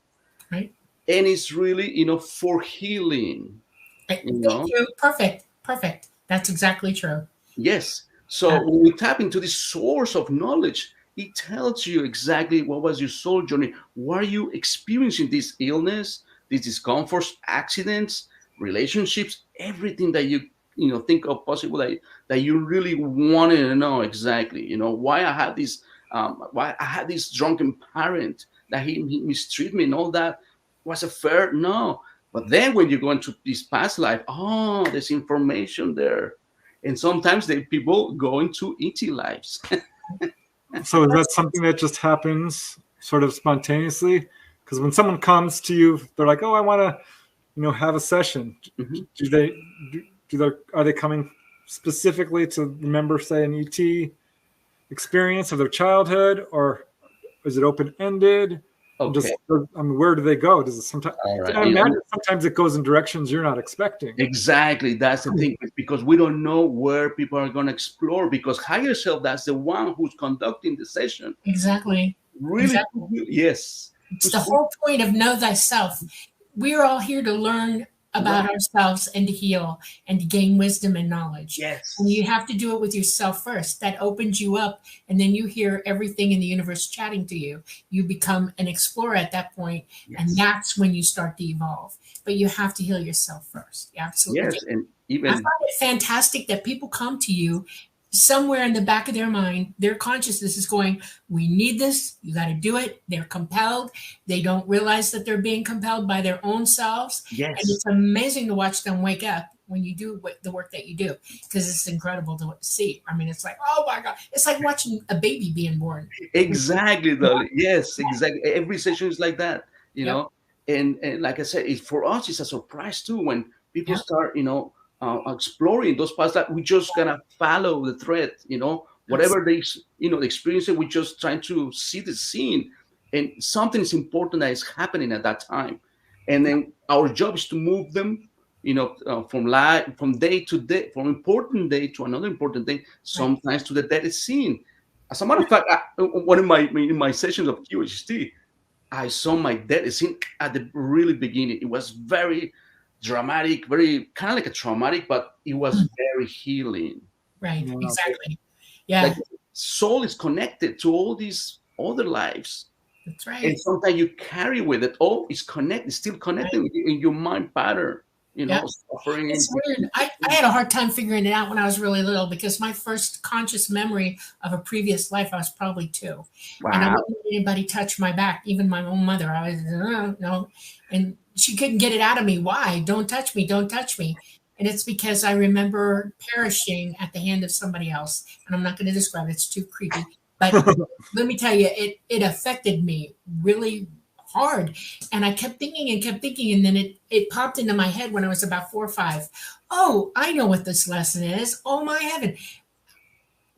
A: Right.
C: And it's really, for healing.
A: Thank you. Perfect. That's exactly true.
C: Yes. So when we tap into this source of knowledge, it tells you exactly what was your soul journey. Why are you experiencing this illness, these discomforts, accidents, relationships, everything that you think of possible that you really wanted to know exactly. Why I had this drunken parent that he mistreated me and all that. Was it fair? No. But then when you go into this past life, there's information there. And sometimes people go into ET lives.
B: So is that something that just happens sort of spontaneously? Because when someone comes to you, they're like, oh, I want to, have a session. Mm-hmm. Are they coming specifically to remember, say, an ET experience of their childhood, or is it open-ended?
C: Okay.
B: Where do they go? Does it sometimes?
C: Right.
B: I imagine sometimes it goes in directions you're not expecting.
C: Exactly, that's the thing, because we don't know where people are going to explore. Because higher self, that's the one who's conducting the session.
A: Exactly.
C: Really?
A: Exactly.
C: Yes.
A: It's the whole point of know thyself. We're all here to learn about ourselves and to heal and to gain wisdom and knowledge.
C: Yes.
A: And you have to do it with yourself first. That opens you up, and then you hear everything in the universe chatting to you. You become an explorer at that point, and that's when you start to evolve. But you have to heal yourself first. Absolutely.
C: Yes, and
A: I find it fantastic that people come to you somewhere in the back of their mind, their consciousness is going, we need this, you got to do it. They're compelled. They don't realize that they're being compelled by their own selves.
C: Yes.
A: And it's amazing to watch them wake up when you do the work that you do, because it's incredible to see. I mean, it's like, oh my God, it's like watching a baby being born.
C: Exactly, Dolly. Yes, exactly. Every session is like that, know. And like I said, for us, it's a surprise too when people start, exploring those paths that we just gonna follow the thread, whatever they, experiencing, we just trying to see the scene, and something is important that is happening at that time, and then our job is to move them, from day to day, from important day to another important day, sometimes to the deadest scene. As a matter of fact, one of my sessions of QHT, I saw my deadest scene at the really beginning. It was very dramatic, very kind of like a traumatic, but it was very healing.
A: Right, exactly. Yeah.
C: Like soul is connected to all these other lives.
A: That's right.
C: And sometimes you carry with it, it's connected, still connected in your mind pattern, suffering.
A: It's weird. I had a hard time figuring it out when I was really little, because my first conscious memory of a previous life, I was probably 2.
C: Wow.
A: And I wouldn't let anybody touch my back, even my own mother. I was, no. And she couldn't get it out of me. Why? Don't touch me. Don't touch me. And it's because I remember perishing at the hand of somebody else. And I'm not going to describe it. It's too creepy. But let me tell you, it affected me really hard. And I kept thinking. And then it popped into my head when I was about 4 or 5. Oh, I know what this lesson is. Oh, my heaven.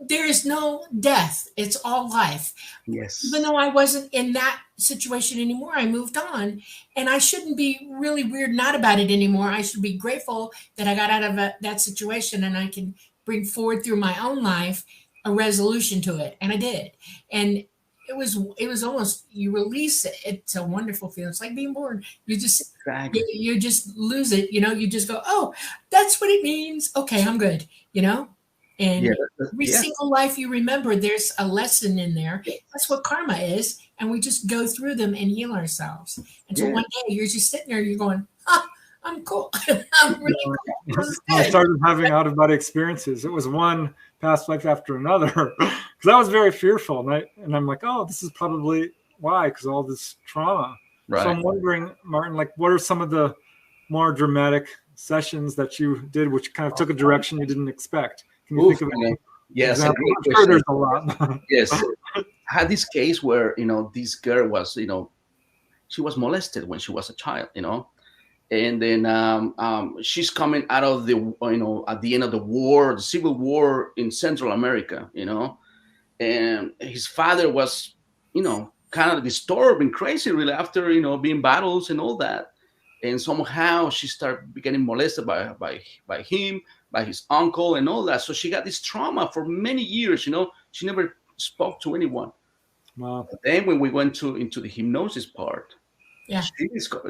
A: there is no death. It's all life. Even
C: Yes.
A: though I wasn't in that situation anymore, I moved on. And I shouldn't be really weird not about it anymore. I should be grateful that I got out of that situation and I can bring forward through my own life a resolution to it. And I did. And it was almost, you release it. It's a wonderful feeling. It's like being born.
C: Exactly.
A: You just lose it, you just go, oh, that's what it means. Okay, I'm good,
C: Yeah.
A: and every
C: Yeah.
A: single life you remember, there's a lesson in there. That's what karma is. And we just go through them and heal ourselves until
C: Yeah.
A: one day you're just sitting there, you're going, ah, I'm cool. I'm really cool. This is
B: When I
A: good.
B: started having out of body experiences, it was one past life after another, because I was very fearful, and I'm like, oh, this is probably why, because all this trauma. So
C: Right.
B: I'm wondering, Martin, like, what are some of the more dramatic sessions that you did, which kind of took a direction you didn't expect? Can you
C: Oof,
B: think of any
C: yes, a
B: example?
C: great
B: I'm sure
C: question.
B: there's a lot.
C: Yes. I had this case where, this girl was, she was molested when she was a child, and then she's coming out of the, at the end of the war, the civil war in Central America, and his father was, kind of disturbed and crazy really after, being battles and all that. And somehow she started getting molested by him, by his uncle and all that. So she got this trauma for many years, she never spoke to anyone.
B: Wow.
C: But then when we went into the hypnosis part,
A: Yeah.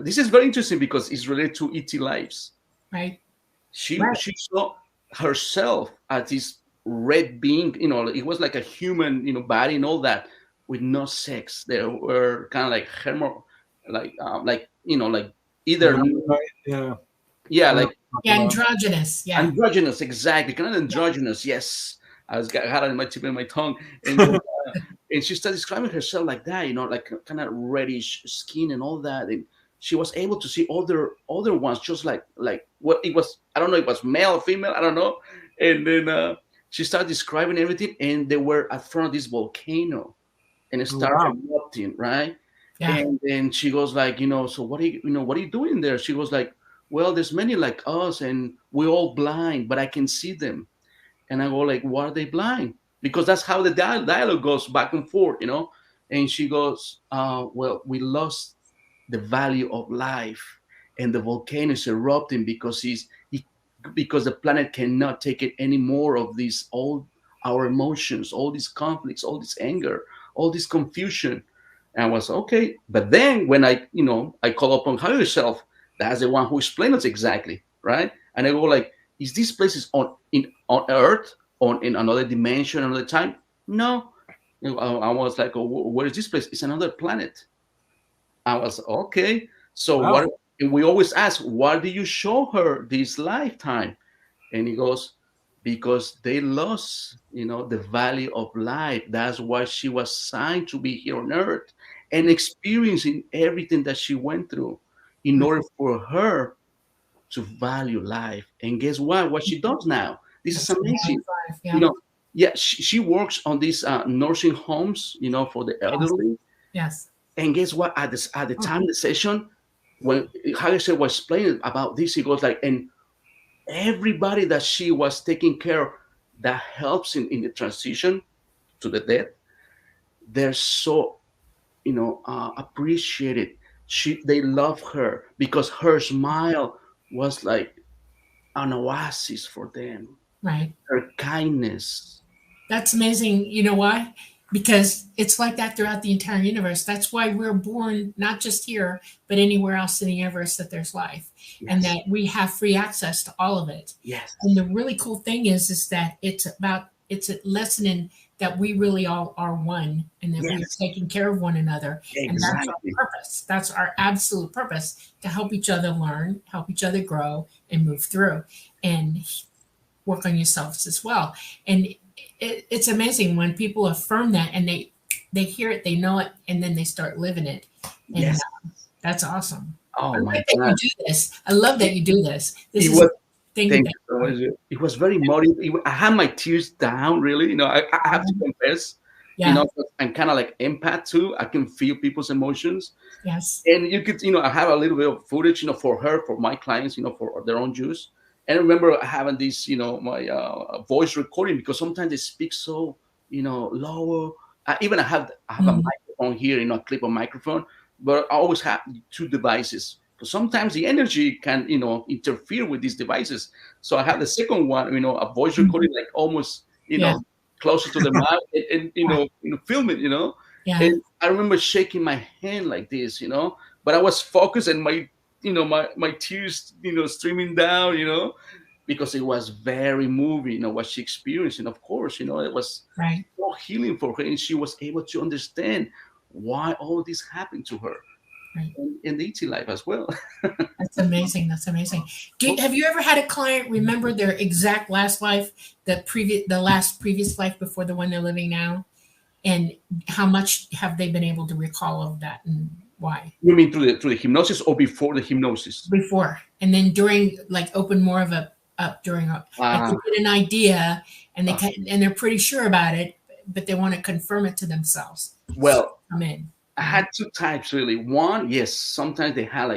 C: this is very interesting because it's related to ET lives.
A: Right.
C: She
A: Right.
C: she saw herself as this red being, it was like a human, body and all that, with no sex. They were kind of like like either,
B: Yeah.
C: yeah,
B: I know
C: like
B: what you're
A: Yeah.
B: talking about.
A: Androgynous. Yeah.
C: androgynous, exactly, kind of androgynous. Yes, had it in my tip of my tongue, and then, and she started describing herself like that, like kind of reddish skin and all that, and she was able to see other ones, just like what it was. I don't know, it was male or female, I don't know. And then she started describing everything, and they were at front of this volcano, and it
B: Oh,
C: started
B: wow.
C: erupting, right?
A: Yeah.
C: And then she goes like, so what are what are you doing there? She goes like, well, there's many like us, and we're all blind, but I can see them. And I go like, why are they blind? Because that's how the dialogue goes back and forth. And she goes, well, we lost the value of life, and the volcano is erupting because because the planet cannot take it any more of these all our emotions, all these conflicts, all this anger, all this confusion. And I was okay. But then when I call upon higher self, that's the one who explains us exactly, right? And I go like, is this place is on Earth, in another dimension, another time? No. I was like, oh, where is this place? It's another planet. I was okay. So
B: Wow.
C: what? And we always ask, why do you show her this lifetime? And he goes, because they lost, the value of life. That's why she was signed to be here on Earth and experiencing everything that she went through, in order for her to value life. And guess what? What she does now? This is
A: That's the high
C: amazing.
A: five.
C: You
A: Yeah.
C: know, yeah, she works on these nursing homes, for the
A: Yes.
C: elderly.
A: Yes.
C: And guess what? At the time of the session, when Harrison was explaining about this, he goes like, and everybody that she was taking care of, that helps in the transition to the death, they're so appreciated. They love her because her smile was like an oasis for them.
A: Right.
C: Her kindness.
A: That's amazing. You know why? Because it's like that throughout the entire universe. That's why we're born not just here, but anywhere else in the universe that there's life, and
C: Yes,
A: that we have free access to all of it.
C: yes,
A: And the really cool thing is that it's a lesson in that we really all are one, and that we are
C: yes,
A: taking care of one another, and that's our
C: exactly.
A: purpose. That's our absolute purpose, to help each other learn, help each other grow, and move through, and work on yourselves as well. And it's amazing when people affirm that, and they hear it, they know it, and then they start living it. And
C: Yes.
A: that's awesome.
C: Oh
A: I
C: my
A: like that you
C: God.
A: do this. I love that you do this. This
C: It
A: is a
C: was.
A: thing
C: Thank
A: that,
C: you so much. It was very motivating. I had my tears down, really. I have to confess.
A: yeah,
C: I'm kind of like empath too. I can feel people's emotions,
A: yes,
C: and you could, I have a little bit of footage, for her, for my clients, for their own use. And I remember having this, my voice recording, because sometimes they speak so, lower. Even I have a
A: Mhm.
C: microphone here, a clip of microphone, but I always have two devices. Because sometimes the energy can, interfere with these devices. So I have the second one, a voice
A: Mhm.
C: recording, like almost,
A: Yeah.
C: closer to the mouth, and film it,
A: Yeah.
C: And I remember shaking my hand like this, but I was focused, and my tears, streaming down, because it was very moving, what she experienced. And of course, it was
A: Right.
C: so healing for her, and she was able to understand why all this happened to her
A: Right.
C: in the ET life as well.
A: That's amazing. That's amazing. Have you ever had a client remember their exact last life, the last previous life before the one they're living now, and how much have they been able to recall of that and why?
C: You mean through the hypnosis or before the hypnosis?
A: Before and then during, like open more of a up during a, like they
C: Uh,
A: get an idea and
C: uh,
A: and they're pretty sure about it, but they want to confirm it to themselves. So
C: well,
A: come in.
C: I had two types really. One, yes, sometimes they had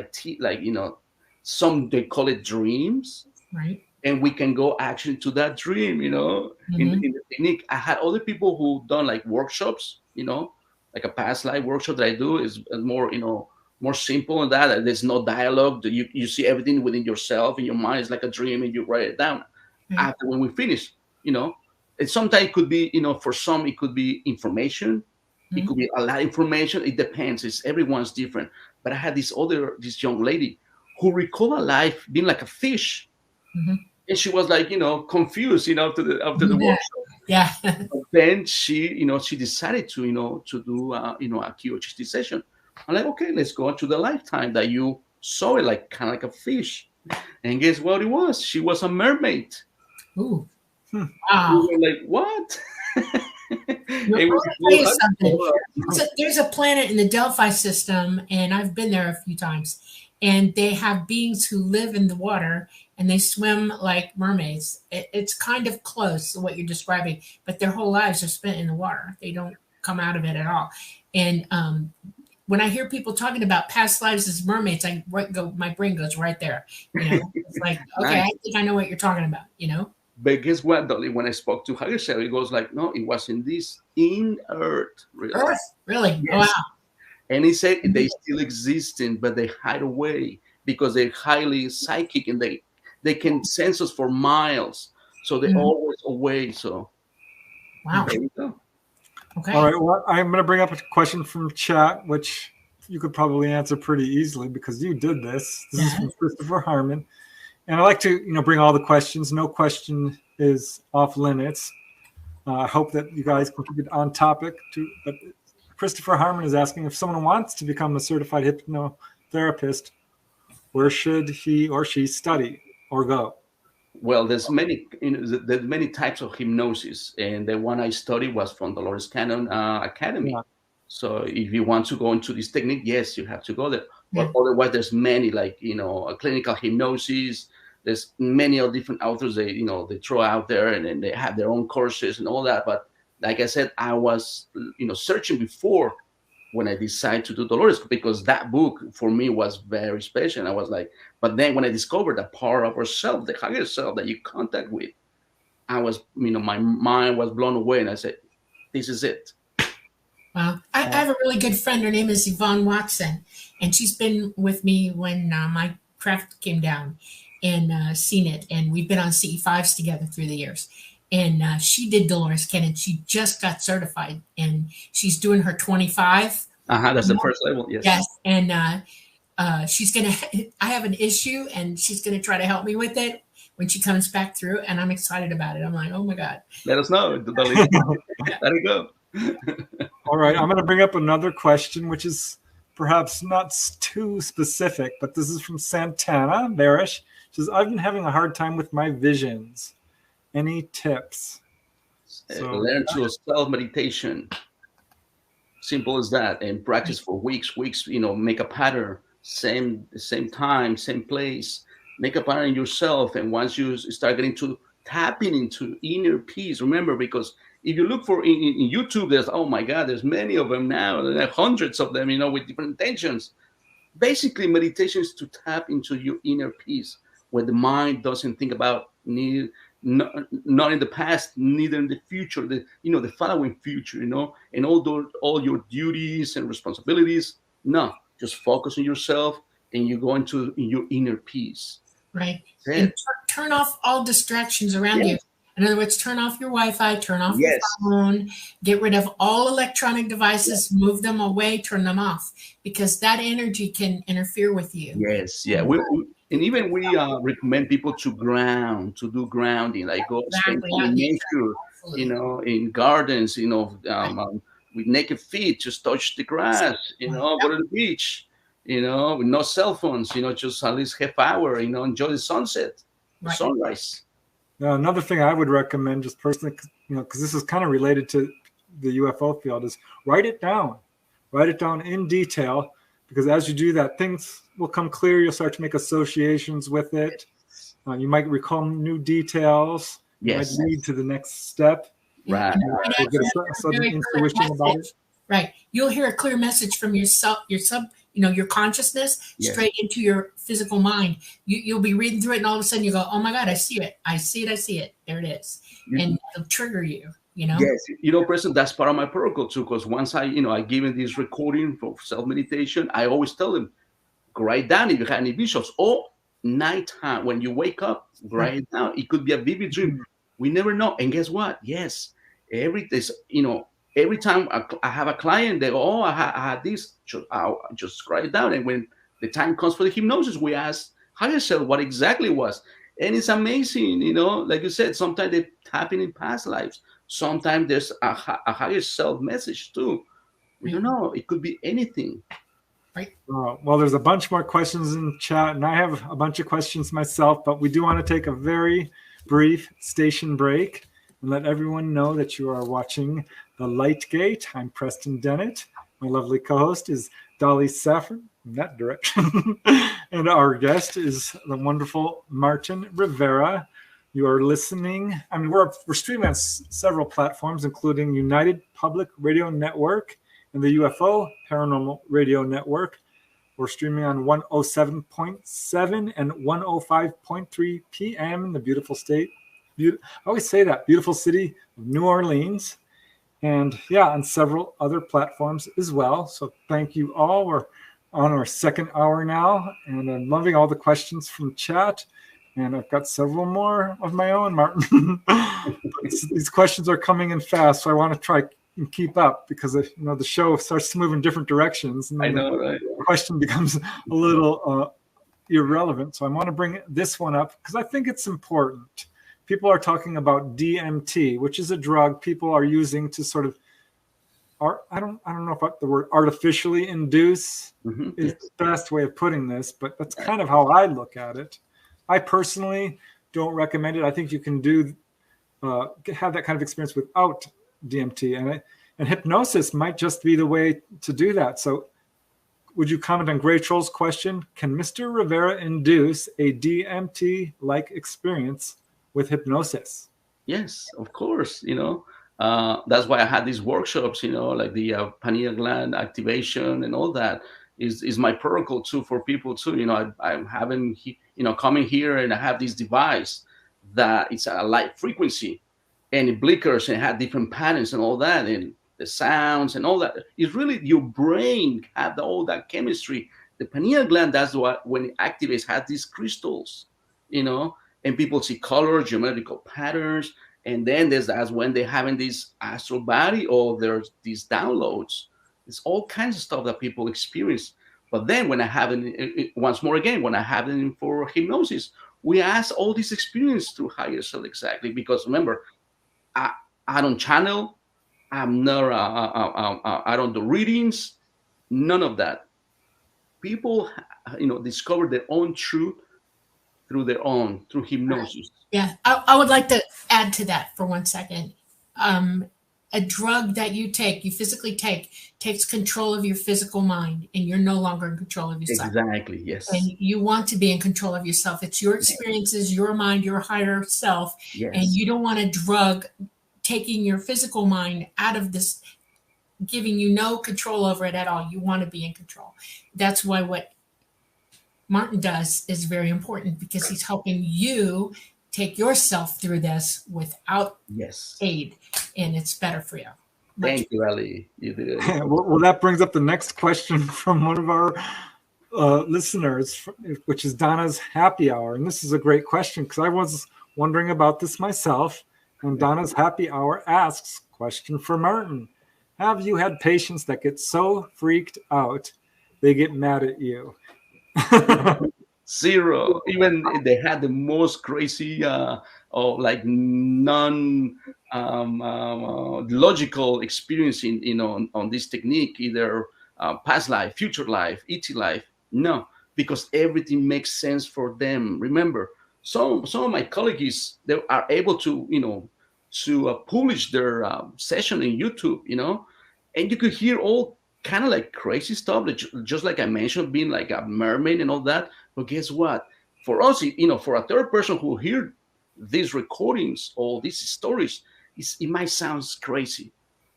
C: some they call it dreams,
A: Right.
C: and we can go actually to that dream,
A: Mm-hmm.
C: in the technique. I had other people who done like workshops, like a past life workshop that I do is more, more simple than that. There's no dialogue. You see everything within yourself, in your mind. It's like a dream, and you write it down.
A: Right.
C: After when we finish, you know, and sometimes it could be, for some it could be information. It
A: Mm-hmm.
C: could be a lot of information. It depends. It's everyone's different. But I had this young lady who recalled her life being like a fish,
A: Mm-hmm.
C: and she was like, confused, after the workshop.
A: Yeah.
C: But then she decided to do a QHT session. I'm like, okay, let's go to the lifetime that you saw it, like kind of like a fish. And guess what it was? She was a mermaid.
A: Ooh.
B: Hmm.
C: We
A: Wow.
C: were like, what?
A: No, I
C: It was
A: want to tell you
C: so
A: something.
C: hard.
A: There's a planet in the Delphi system, and I've been there a few times. And they have beings who live in the water and they swim like mermaids. It's kind of close to what you're describing, but their whole lives are spent in the water. They don't come out of it at all. And when I hear people talking about past lives as mermaids, my brain goes right there. It's like, okay,
C: Nice.
A: I think I know what you're talking about.
C: But guess what, Dolly? When I spoke to her, it goes like, no, it was in this in Earth, really.
A: Earth, really? Oh, wow.
C: Yes. And he said they still existing, but they hide away because they're highly psychic, and they can sense us for miles. So they're
A: Mhm.
C: always away. So
A: Wow.
C: there you go.
A: Okay.
B: All right. Well, I'm going to bring up a question from chat, which you could probably answer pretty easily because you did this. This is
A: Yeah.
B: from Christopher Harmon, and I like to, bring all the questions. No question is off limits. I hope that you guys can keep it on topic. But Christopher Harmon is asking if someone wants to become a certified hypnotherapist, where should he or she study or go?
C: Well, there's many types of hypnosis, and the one I studied was from Dolores Cannon
B: Yeah.
C: Academy. So if you want to go into this technique, yes, you have to go there.
A: Yeah.
C: But otherwise, there's many, like, a clinical hypnosis. There's many of different authors they throw out there, and then they have their own courses and all that. But like I said, I was searching before when I decided to do Dolores, because that book for me was very special. And I was like, but then when I discovered the power of ourself, the higher self that you contact with, I was, my mind was blown away, and I said, this is it.
A: Well, I have a really good friend. Her name is Yvonne Watson, and she's been with me when my craft came down and seen it. And we've been on CE5s together through the years. And she did Dolores Cannon. She just got certified, and she's doing her 25.
C: That's the first level. Yes.
A: Yes, and she's gonna. I have an issue, and she's gonna try to help me with it when she comes back through, and I'm excited about it. I'm like, oh my god.
C: Let us know. Let it go.
B: All right. I'm going to bring up another question, which is perhaps not too specific, but this is from Santana Barish. She says, I've been having a hard time with my visions. Any tips?
C: Learn to self meditation. Simple as that, and practice for weeks. Make a pattern. Same time, same place. Make a pattern yourself, and once you start getting to tapping into inner peace, remember, because if you look for in YouTube, there's, oh my God, there's many of them now. There are hundreds of them, with different intentions. Basically, meditation is to tap into your inner peace. where the mind doesn't think about not in the past, neither in the future, the following future, and all your duties and responsibilities. No, just focus on yourself, and you go into your inner peace.
A: Right.
C: That's
A: And
C: it.
A: turn off all distractions around you.
C: Yes.
A: In other words, turn off your Wi-Fi, turn off your
C: Yes.
A: phone, get rid of all electronic devices, move them away, turn them off, because that energy can interfere with you.
C: Yes. Yeah. And even we recommend people to do grounding, like go spend
A: Exactly.
C: time
A: Yeah,
C: in
A: nature.
C: nature,
A: Absolutely.
C: in gardens,
A: Right.
C: with naked feet, just touch the grass,
A: Yep.
C: go to the beach, with no cell phones, just at least half hour, enjoy the sunset, the
A: Right.
C: sunrise.
B: Now, another thing I would recommend, just personally, because this is kind of related to the UFO field, is write it down. Write it down in detail, because as you do that, things will come clear. You'll start to make associations with it. You might recall new details. It might
C: Yes.
B: lead to the next step.
C: Right.
A: And
B: You'll get a sudden
A: very clear
B: intuition about it.
A: message. Right. You'll hear a clear message from your consciousness
C: Yes.
A: straight into your physical mind. You'll be reading through it, and all of a sudden you go, "Oh my God, I see it! I see it! I see it! There it is!" And it'll trigger you.
C: Yes, Preston, that's part of my protocol too. Because once I give them this recording for self meditation, I always tell them, write down if you have any visions, or nighttime when you wake up, write it down. It could be a vivid dream. We never know. And guess what? Yes, every time I have a client, they go, "Oh, I had this." I'll just write it down. And when the time comes for the hypnosis, we ask higher self what exactly it was. And it's amazing, like you said, sometimes they happen in past lives. Sometimes there's a higher self message too. We don't know. It could be anything.
A: Right.
B: Well, there's a bunch more questions in chat, and I have a bunch of questions myself, but we do want to take a very brief station break and let everyone know that you are watching The Light Gate. I'm Preston Dennett. My lovely co-host is Dolly Saffron in that direction. And our guest is the wonderful Martin Rivera. You are listening. I mean, we're streaming on several platforms, including United Public Radio Network and the UFO Paranormal Radio Network. We're streaming on 107.7 and 105.3 PM in the beautiful state. I always say that, beautiful city of New Orleans. And yeah, on several other platforms as well. So thank you all. We're on our second hour now, and I'm loving all the questions from chat. And I've got several more of my own, Martin. These questions are coming in fast, so I want to try and keep up, because the show starts to move in different directions, and then
C: right?
B: The question becomes a little irrelevant. So I want to bring this one up because I think it's important. People are talking about DMT, which is a drug people are using to sort of, I don't know if the word artificially induce is the best way of putting this, but that's kind of how I look at it. I personally don't recommend it. I think you can have that kind of experience without DMT, and hypnosis might just be the way to do that. So would you comment on Gray Troll's question? Can Mr. Rivera induce a DMT-like experience with hypnosis?
C: Yes, of course. That's why I had these workshops, like the pineal gland activation and all that is my protocol too for people too. I'm having, coming here, and I have this device that it's a light frequency, and it blinkers and had different patterns and all that, and the sounds and all that. It's really your brain have all that chemistry. The pineal gland, that's what, when it activates, has these crystals, and people see colors, geometrical patterns. And then that's when they're having this astral body, or there's these downloads. It's all kinds of stuff that people experience. But then when I have it, once more again, when I have it for hypnosis, we ask all this experience through higher self exactly. Because remember, I don't channel. I'm not, I don't do readings, none of that. People, discover their own truth through hypnosis.
A: Yeah, I would like to add to that for 1 second. A drug that you physically takes control of your physical mind, and you're no longer in control of yourself.
C: Exactly, yes.
A: And you want to be in control of yourself. It's your experiences, your mind, your higher self.
C: Yes.
A: And you don't want a drug taking your physical mind out of this, giving you no control over it at all. You want to be in control. That's why what Martin does is very important because he's helping you take yourself through this without
C: Yes.
A: aid, and it's better for you.
C: Thank you, Ali. You did it.
B: Well, that brings up the next question from one of our listeners, which is Donna's happy hour. And this is a great question because I was wondering about this myself. And Donna's happy hour asks, question for Martin. Have you had patients that get so freaked out they get mad at you?
C: Zero. Even they had the most crazy or like non logical experience on this technique, either past life, future life, ET life. No, because everything makes sense for them. Remember, some of my colleagues, they are able to publish their session in YouTube, and you could hear all kind of like crazy stuff, just like I mentioned, being like a mermaid and all that. But guess what? For us, for a third person who hear these recordings or these stories, it might sound crazy.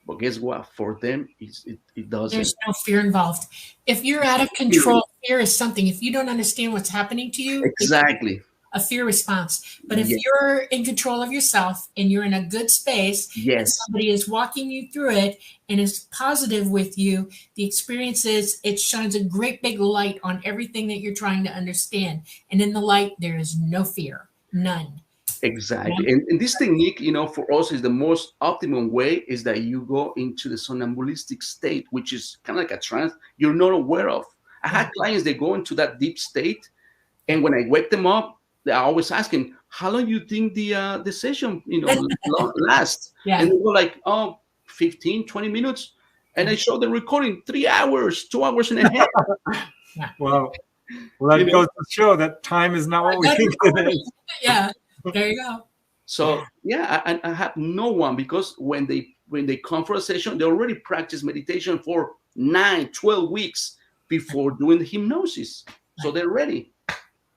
C: But guess what? For them, it doesn't.
A: There's no fear involved. If you're out of control, fear is something. If you don't understand what's happening to you,
C: Exactly.
A: a fear response. But if you're in control of yourself and you're in a good space, and somebody is walking you through it and is positive with you, the experience is it shines a great big light on everything that you're trying to understand. And in the light, there is no fear, none.
C: Exactly. And this technique, for us is the most optimum way is that you go into the somnambulistic state, which is kind of like a trance you're not aware of. I had clients, they go into that deep state. And when I wake them up, I always asking, how long you think the session, lasts?
A: Yeah.
C: And they go like, 15, 20 minutes. And I show the recording 3 hours, 2 hours and a half.
B: Wow. Well, that goes to show that time is not what we think it is.
A: Yeah. There you go.
C: So I have no one, because when they come for a session, they already practice meditation for 9, 12 weeks before doing the hypnosis. So they're ready.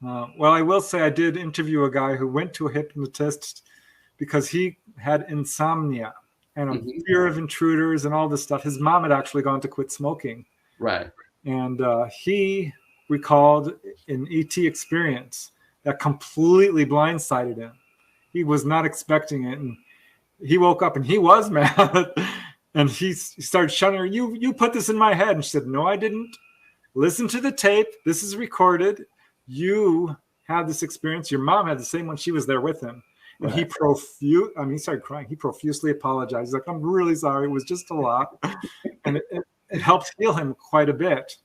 B: Well, I will say I did interview a guy who went to a hypnotist because he had insomnia and a fear of intruders and all this stuff. His mom had actually gone to quit smoking.
C: Right.
B: And he recalled an ET experience that completely blindsided him. He was not expecting it. And he woke up and he was mad. And he started shouting her, you put this in my head. And she said, no, I didn't. Listen to the tape. This is recorded. You had this experience. Your mom had the same one. She was there with him. And he started crying. He profusely apologized. He's like, I'm really sorry. It was just a lot. And it helped heal him quite a bit.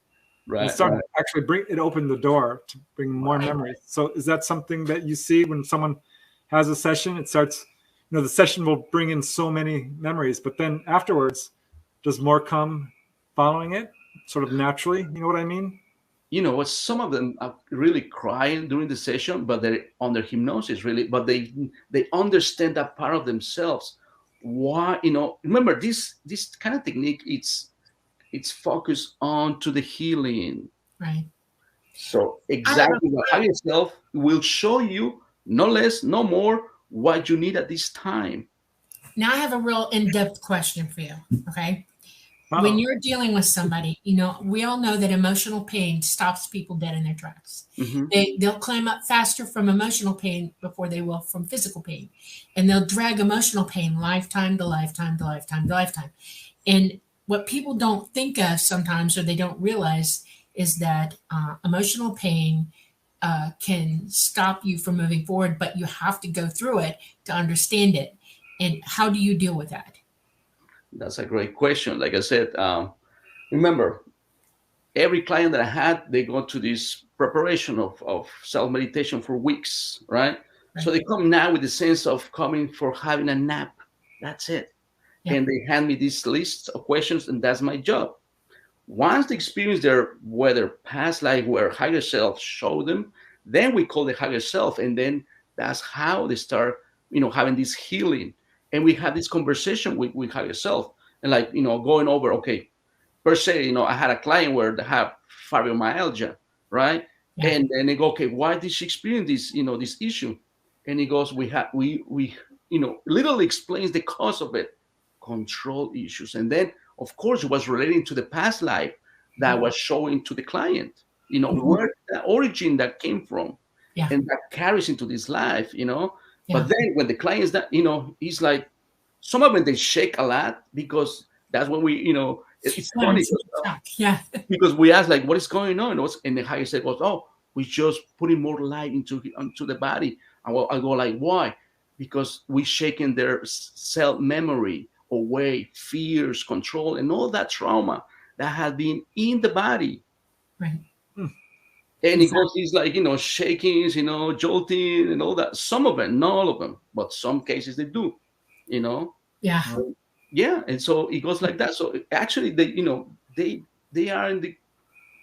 C: Right.
B: It started to actually it opened the door to bring more memories. So is that something that you see when someone has a session? It starts, the session will bring in so many memories, but then afterwards, does more come following it sort of naturally? You know what I mean?
C: Some of them are really crying during the session, but they're under hypnosis, really. But they understand that part of themselves. Why, remember this kind of technique, it's focused on to the healing.
A: Right.
C: So exactly what higher self will show you, no less, no more, what you need at this time.
A: Now I have a real in-depth question for you. Okay.
B: Uh-oh.
A: When you're dealing with somebody, we all know that emotional pain stops people dead in their tracks.
C: Mm-hmm.
A: They'll climb up faster from emotional pain before they will from physical pain. And they'll drag emotional pain lifetime to lifetime to lifetime to lifetime. And what people don't think of sometimes, or they don't realize, is that emotional pain can stop you from moving forward, but you have to go through it to understand it. And how do you deal with that?
C: That's a great question. Like I said, remember, every client that I had, they go to this preparation of self-meditation for weeks, right? So they come now with the sense of coming for having a nap. That's it. Yeah. And they hand me this list of questions, and that's my job. Once they experience whether past life where higher self show them, then we call the higher self, and then that's how they start, having this healing. And we have this conversation with higher self, and going over, okay, per se, I had a client where they have fibromyalgia, right? Yeah. And then they go, okay, why did she experience this, this issue? And he goes, we literally explains the cause of it, control issues. And then, of course, it was relating to the past life that was showing to the client. where the origin that came from,
A: Yeah.
C: and that carries into this life.
A: Yeah.
C: But then when the client is that, he's like, some of them they shake a lot, because that's when it's
A: Yeah,
C: funny,
A: it's a shock. Yeah.
C: because we ask like, what is going on? And the higher self goes, oh, we just putting more light into the body. And I go like, why? Because we shaking their self memory away, fears, control, and all that trauma that had been in the body.
A: Right.
C: And it goes, he's like, shakings, jolting and all that. Some of them, not all of them, but some cases they do,
A: Yeah.
C: Yeah. And so it goes like that. So actually they are in the,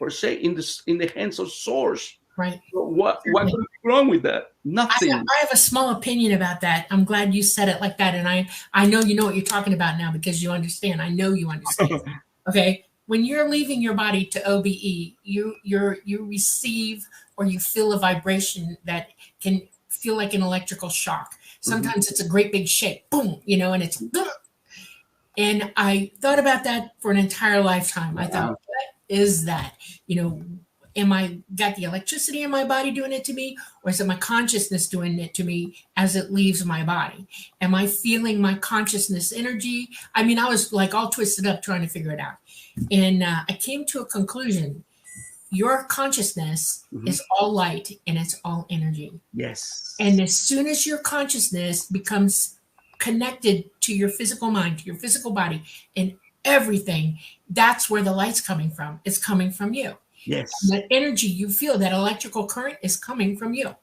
C: per se, in the hands of source.
A: Right.
C: So what could be wrong with that? Nothing.
A: I have a small opinion about that. I'm glad you said it like that. And I know you know what you're talking about now, because you understand. I know you understand. Okay. When you're leaving your body to OBE, you receive, or you feel a vibration that can feel like an electrical shock. Sometimes it's a great big shake, boom, and it's, and I thought about that for an entire lifetime. I thought, what is that? Am I got the electricity in my body doing it to me, or is it my consciousness doing it to me as it leaves my body? Am I feeling my consciousness energy? I mean, I was like all twisted up trying to figure it out. And I came to a conclusion. Your consciousness is all light, and it's all energy.
C: Yes.
A: And as soon as your consciousness becomes connected to your physical mind, to your physical body, and everything, that's where the light's coming from. It's coming from you.
C: Yes.
A: That energy you feel, that electrical current, is coming from you.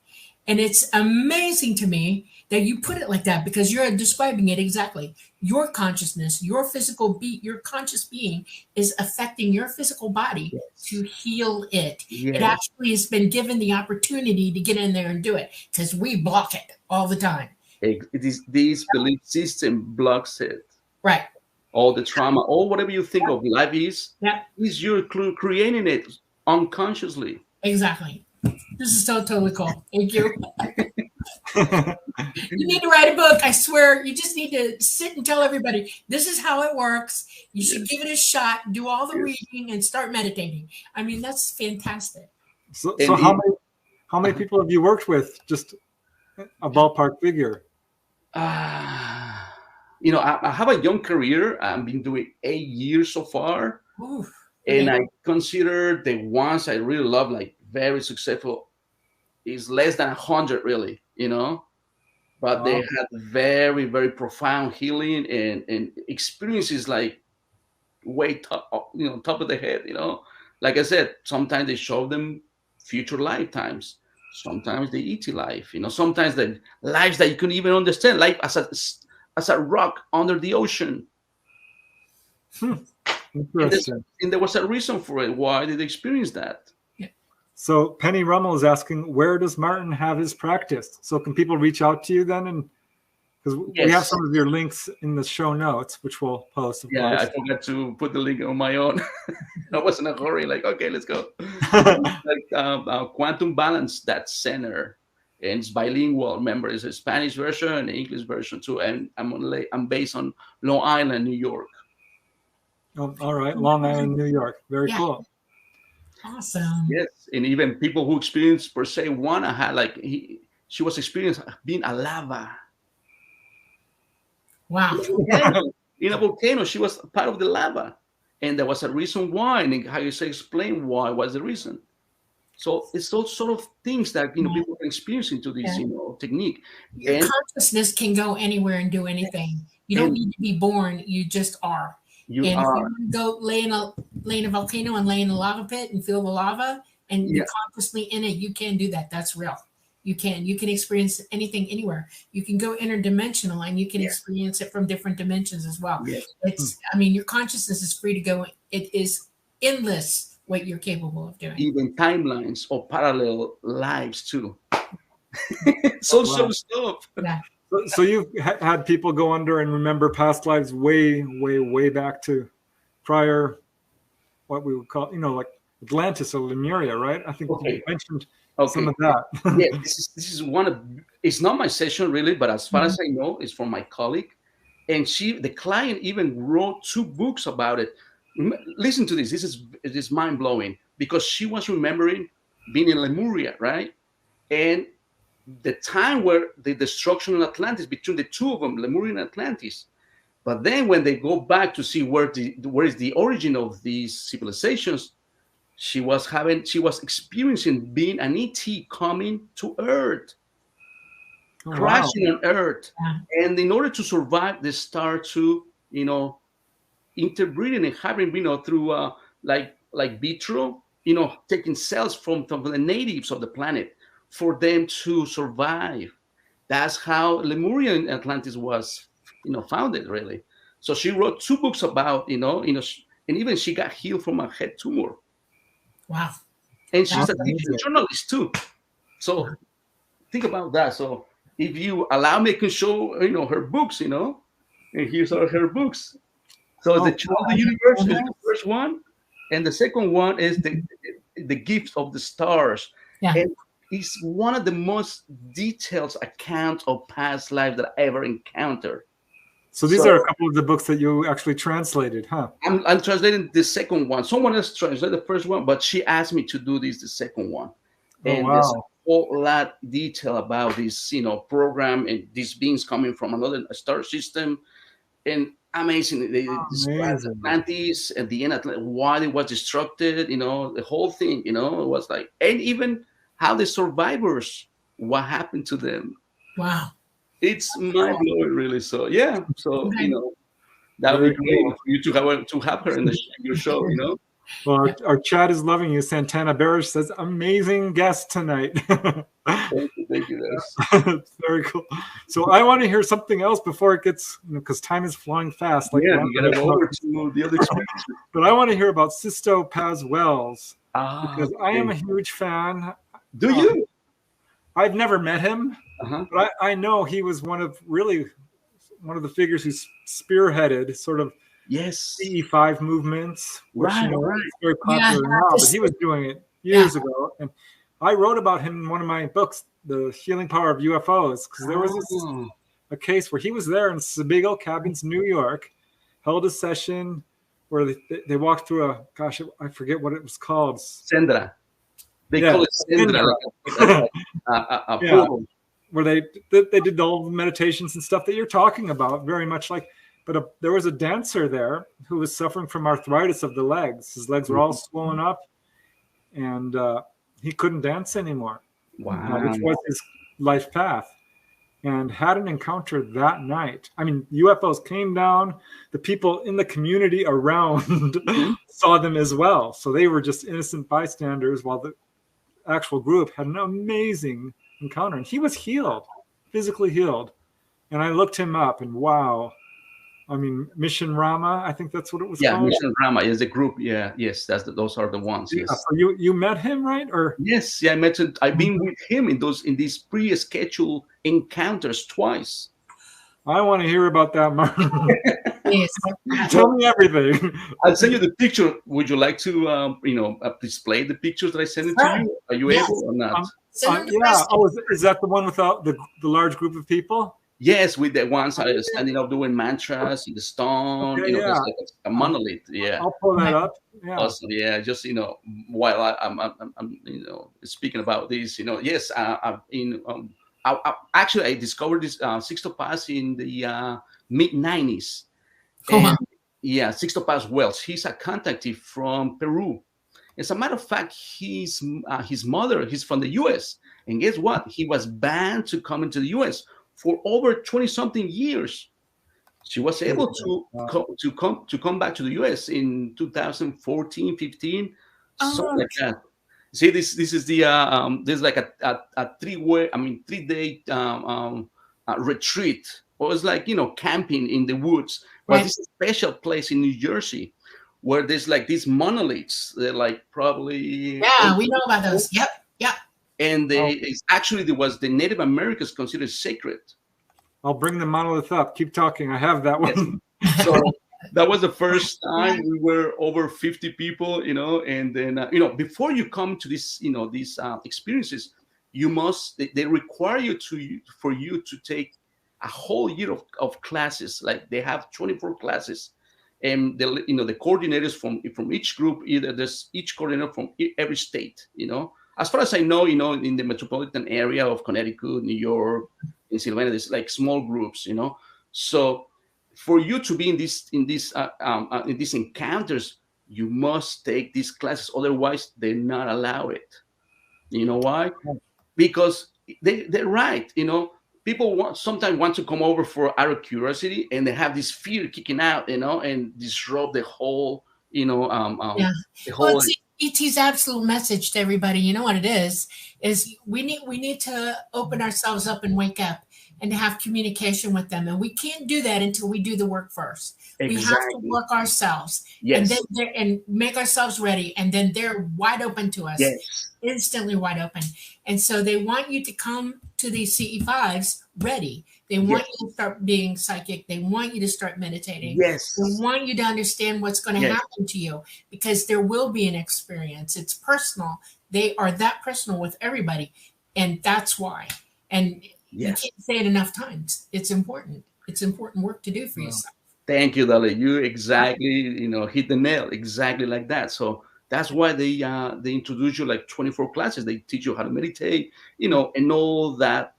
A: And it's amazing to me that you put it like that, because you're describing it exactly. Your consciousness, your physical your conscious being is affecting your physical body to heal it.
C: Yes.
A: It actually has been given the opportunity to get in there and do it, because we block it all the time.
C: This belief system blocks it.
A: Right.
C: All the trauma, all whatever you think of life is you're creating it unconsciously.
A: Exactly. This is so totally cool. Thank you. You need to write a book. I swear. You just need to sit and tell everybody, this is how it works. You should give it a shot, do all the reading, and start meditating. I mean, that's fantastic.
B: So how many people have you worked with? Just a ballpark figure.
C: I have a young career. I've been doing 8 years so far.
A: Oof.
C: And I consider the ones I really love, like very successful, is less than 100, really, but they had very, very profound healing and experiences, like way top, top of the head, like I said, sometimes they show them future lifetimes. Sometimes they eat life, sometimes the lives that you couldn't even understand, life as a rock under the ocean.
B: Interesting.
C: And there was a reason for it. Why did they experience that?
B: So Penny Rummel is asking, where does Martin have his practice? So can people reach out to you then? And because we have some of your links in the show notes, which we'll post. Of course.
C: I forgot to put the link on my own. I was in a hurry. Like, okay, let's go. Like Quantum Balance, that center, and it's bilingual. Remember, it's a Spanish version and an English version too. And I'm based on Long Island, New York.
B: Oh, all right, Long Island, New York. Very cool.
A: Awesome.
C: Yes, and even people who experienced, per se, one I had, she was experiencing being a lava.
A: Wow.
C: In a volcano, she was part of the lava, and there was a reason why. And how you say, explain why was the reason. So it's those sort of things that people are experiencing to this technique.
A: Your consciousness can go anywhere and do anything. You don't need to be born. You just are.
C: You
A: and
C: are.
A: If you want to go lay in a volcano and lay in a lava pit and feel the lava and be consciously in it, you can do that. That's real. You can experience anything anywhere. You can go interdimensional and you can experience it from different dimensions as well. Yes. Your consciousness is free to go. It is endless what you're capable of doing.
C: Even timelines or parallel lives too. So stuff.
A: Yeah.
B: So you've had people go under and remember past lives way, way, way back to prior, what we would call, like Atlantis or Lemuria, right? I think you mentioned some of that.
C: This is one of, it's not my session really, but as far as I know, it's from my colleague. And the client even wrote 2 books about it. Listen to this. This is mind blowing. because she was remembering being in Lemuria, right? And the time where the destruction of Atlantis, between the two of them, Lemuria and Atlantis. But then when they go back to see where is the origin of these civilizations, she was experiencing being an ET coming to Earth,
B: Oh,
C: crashing
B: wow.
C: on Earth.
A: Yeah.
C: And in order to survive, they start to, interbreeding and having, through like vitro, taking cells from the natives of the planet for them to survive. That's how Lemuria and Atlantis was, founded, really. So she wrote 2 books about, and even she got healed from a head tumor.
A: Wow.
C: And she's
A: That's
C: a teacher
B: amazing.
C: journalist too. So think about that. So if you allow me, I can show, her books, and here's all her books. So
B: Oh,
C: the Child of the
A: amazing.
C: Universe is the first one, and the second one is the Gift of the Stars,
A: Yeah.
C: and it's one of the most detailed accounts of past life that I ever encountered.
B: so these
C: So
B: are a couple of the books that you actually translated, huh?
C: I'm translating the second one. Someone else translated the first one, but she asked me to do the second one,
B: Oh,
C: and there's a
B: wow.
C: whole lot detail about this, program and these beings coming from another star system. And amazing, they described
B: Amazing.
C: Atlantis at the end, why it was destructed, the whole thing, it was like, and even how the survivors, what happened to them.
A: Wow.
C: It's mind blowing, really. So yeah, so
A: Okay.
C: that would
B: Very
C: be great
B: cool.
C: for you to have her in your show.
B: Well, our chat is loving you. Santana Barish says, amazing guest tonight.
C: Thank you, guys.
B: Very cool. So I want to hear something else before it gets, because time is flying fast. Like
C: Yeah, you gotta go over to the other experience.
B: But I want to hear about Sisto Paz Wells, because I am
C: Okay.
B: a huge fan.
C: Do you?
B: I've never met him,
C: Uh-huh.
B: but I know he was one of the figures who spearheaded sort of
C: Yes.
B: CE5 movements, which
C: Right.
B: is very popular now, but he was doing it years ago. And I wrote about him in one of my books, The Healing Power of UFOs, because there was a case where he was there in Sebago Cabins, New York, held a session where they walked through I forget what it was called.
C: Sendra. They call it Sendra. Like a portal.
B: Where they did all the meditations and stuff that you're talking about, very much like. But there was a dancer there who was suffering from arthritis of the legs. His legs were all swollen up, and he couldn't dance anymore.
C: Wow.
B: Which was his life path. And had an encounter that night. I mean, UFOs came down. The people in the community around saw them as well. So they were just innocent bystanders, while the actual group had an amazing encounter. And he was healed, physically healed. And I looked him up, and wow. I mean, Mission Rama, I think that's what it was called.
C: Yeah, Mission Rama is the group. Yeah, yes, those are the ones. Yes.
B: So you met him, right? Or
C: yes, yeah, I met him. I've been with him in these pre-scheduled encounters twice.
B: I want to hear about that, Martin.
A: Yes.
B: Tell me everything.
C: I'll send you the picture. Would you like to, display the pictures that I sent it to you? Are you able or not?
B: Yeah. Oh, is that the one without the large group of people?
C: Yes, with the ones standing up doing mantras in the stone.
B: Okay,
C: There's like a monolith. Yeah,
B: I'll pull that up. Yeah.
C: Awesome. Yeah, just while I'm speaking about this, yes, actually I discovered this Sixto Paz in the mid '90s. And yeah, Sixto Paz Wells. He's a contactee from Peru. As a matter of fact, his mother, he's from the U.S. And guess what? He was banned to come into the U.S. for over 20-something years. She was able to come back to the U.S. in 2014, 15, something like that. See, this is the there's like a 3-day retreat, or it's like camping in the woods. But this is a special place in New Jersey where there's like these monoliths. They're like probably
A: we know about those. Yep.
C: And actually there was the Native Americans considered sacred.
B: I'll bring the monolith up. Keep talking. I have that one.
C: Yes. So that was the first time we were over 50 people, and then, before you come to this, these experiences, they require you for you to take a whole year of classes. Like they have 24 classes. and the coordinators from each group, either there's each coordinator from every state. As far as I know, in the metropolitan area of Connecticut, New York, Pennsylvania, there's like small groups. So for you to be in these encounters, you must take these classes. Otherwise, they're not allowed it. You know why? Because they're right. People sometimes want to come over out of curiosity, and they have this fear kicking out, and disrupt the whole,
A: Yeah.
C: the
A: Well,
C: whole.
A: it's ET's absolute message to everybody. You know what it is we need to open ourselves up and wake up and to have communication with them. And we can't do that until we do the work first. We have to
C: Exactly.
A: work ourselves
C: Yes.
A: and make ourselves ready. And then they're wide open to us,
C: Yes.
A: instantly wide open. And so they want you to come to these CE5s ready. They want you to start being psychic. They want you to start meditating.
C: Yes.
A: They want you to understand what's going to happen to you, because there will be an experience. It's personal. They are that personal with everybody. And that's why. And you can't say it enough times. It's important. It's important work to do for yourself.
C: Thank you, Dali. You exactly, hit the nail exactly like that. So that's why they introduce you like 24 classes. They teach you how to meditate, and all that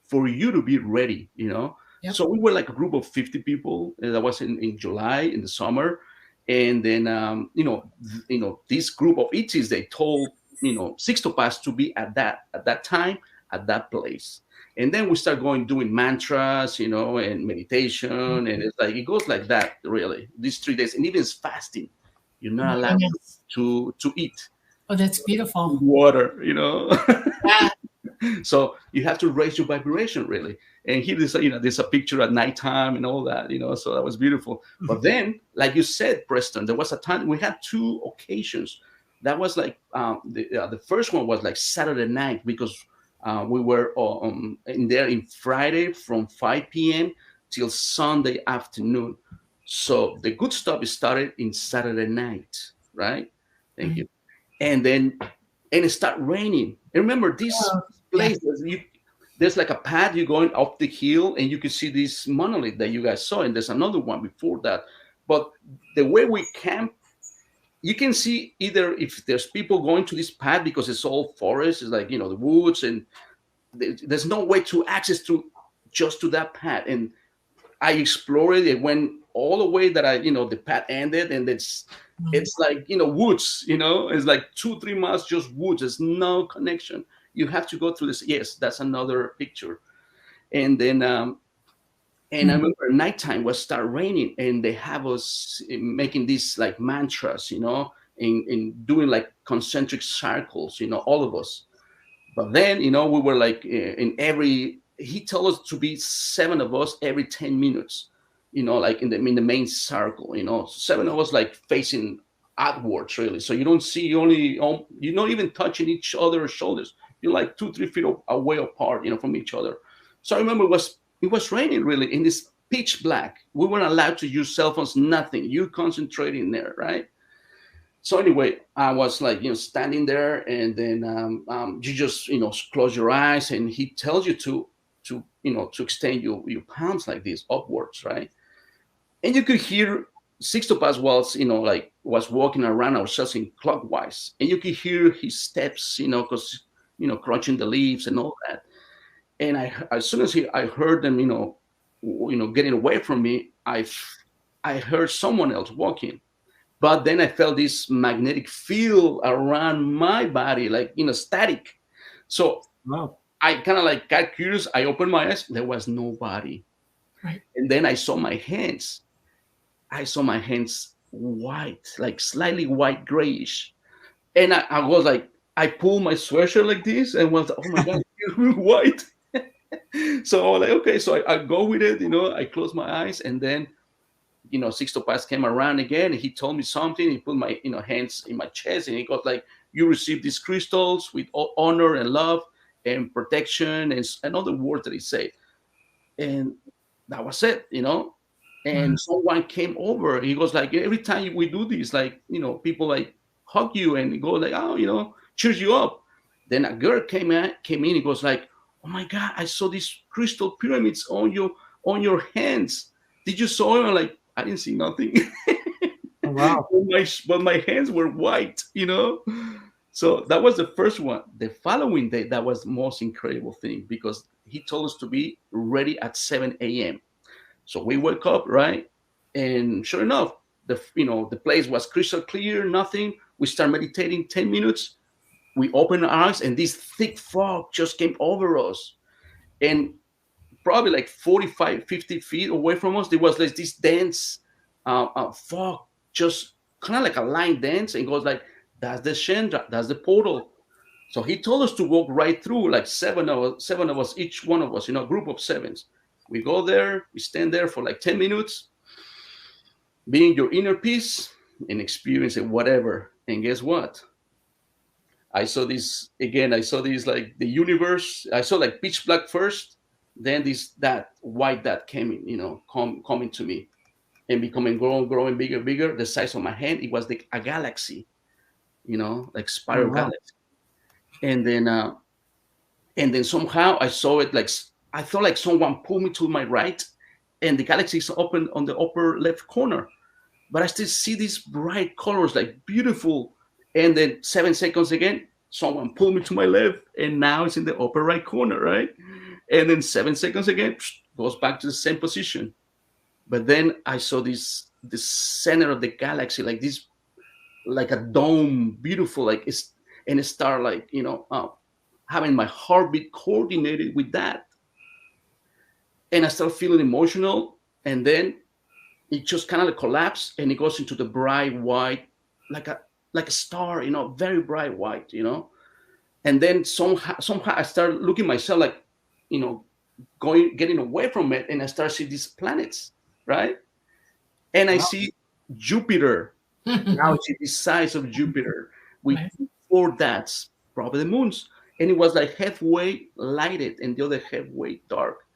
C: for you to be ready,
A: Yep.
C: So we were like a group of 50 people. That was in July, in the summer. And then, this group of ETs, they told, Sixtopaths to be at that time, at that place. And then we start doing mantras, and meditation. And it's like, it goes like that, really, these 3 days. And even fasting, you're not allowed to eat.
A: Oh, that's beautiful.
C: Water,
A: Yeah.
C: So you have to raise your vibration, really. And here there's a picture at nighttime and all that, so that was beautiful. But then, like you said, Preston, there was a time we had 2 occasions. That was like the first one was like Saturday night, because we were in there in Friday from 5 p.m. till Sunday afternoon. So the good stuff started in Saturday night, right? Thank you. And then it started raining. And remember, this place, there's like a path, you're going up the hill, and you can see this monolith that you guys saw. And there's another one before that. But the way we camp, you can see either if there's people going to this path, because it's all forest, it's like, the woods, and there's no way to access just to that path. And I explored it. It went all the way that the path ended, and it's like, woods, it's like 2-3 miles, just woods. There's no connection. You have to go through this. Yes, that's another picture. And then, and I remember nighttime was start raining, and they have us making these like mantras, and doing like concentric circles, all of us. But then, we were like he told us to be 7 of us every 10 minutes, like in the main circle, 7 of us like facing outwards, really. So you don't see, you're not even touching each other's shoulders. You're like 2-3 feet away apart, from each other. So I remember it was raining, really, in this pitch black. We weren't allowed to use cell phones, nothing. You concentrating there, right? So anyway, I was like, standing there, and then you just, close your eyes, and he tells you to extend your palms like this upwards, right? And you could hear Sixtopath was walking around ourselves in clockwise, and you could hear his steps, because crunching the leaves and all that. And as soon as I heard them, getting away from me, I heard someone else walking. But then I felt this magnetic field around my body, like, static. So I kind of like got curious. I opened my eyes. There was nobody.
A: Right.
C: And then I saw my hands. White, like slightly white grayish. And I was like, I pulled my sweatshirt like this and was, oh my God, you're white. So I was like, okay, so I go with it, I close my eyes, and then, Sixtopath came around again, and he told me something. He put my, hands in my chest, and he goes like, you receive these crystals with honor and love and protection, and other words that he said. And that was it, And someone came over. He goes like, every time we do this, like, people like hug you and go like, oh, cheers you up. Then a girl came in. He goes like, oh my God, I saw these crystal pyramids on your hands. Did you saw them? Like, I didn't see nothing.
B: Wow.
C: But my hands were white, So that was the first one. The following day, that was the most incredible thing because he told us to be ready at 7 a.m. So we woke up, right? And sure enough, the place was crystal clear, nothing. We start meditating 10 minutes. We open our eyes and this thick fog just came over us. And probably like 45, 50 feet away from us, there was like this dense fog, just kind of like a line dance, and goes like, that's the Shendra, that's the portal. So he told us to walk right through, like seven of us, each one of us, a group of sevens. We go there, we stand there for like 10 minutes, being your inner peace and experiencing whatever. And guess what? I saw this again. I saw this like the universe. I saw like pitch black first, then that white that came in, coming to me and becoming growing bigger, bigger. The size of my hand. It was like a galaxy, like spiral galaxy. And then somehow I saw it like I felt like someone pulled me to my right, and the galaxy is open on the upper left corner. But I still see these bright colors, like beautiful. And then 7 seconds again, someone pulled me to my left, and now it's in the upper right corner, right? And then 7 seconds again, goes back to the same position. But then I saw the center of the galaxy, like this, like a dome, beautiful, like it's, and it started like, having my heartbeat coordinated with that. And I started feeling emotional. And then it just kind of like collapsed and it goes into the bright white, like a star, very bright white, And then somehow I started looking myself like, getting away from it, and I start seeing these planets, right? And I see Jupiter. Now I see the size of Jupiter with four dots, probably the moons. And it was like halfway lighted and the other halfway dark.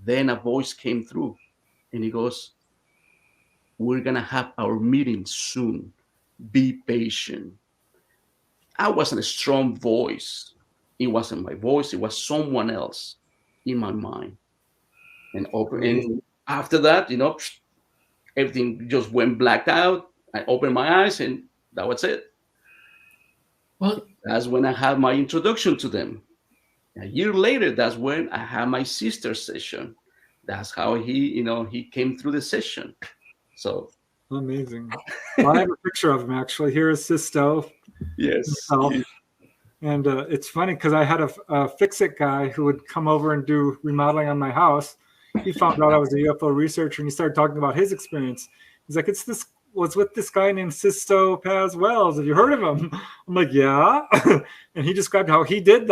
C: Then a voice came through and he goes, we're going to have our meeting soon. Be patient. I wasn't a strong voice. It wasn't my voice. It was someone else in my mind. And after that, everything just went blacked out. I opened my eyes and that was it.
A: Well,
C: that's when I had my introduction to them. A year later, that's when I had my sister session. That's how he came through the session. So
B: amazing. Well, I have a picture of him actually. Here is Sisto.
C: Yes.
B: Himself. And it's funny because I had a fix-it guy who would come over and do remodeling on my house. He found out I was a UFO researcher and he started talking about his experience. He's like, was with this guy named Sisto Paz Wells. Have you heard of him? I'm like, yeah. And he described how he did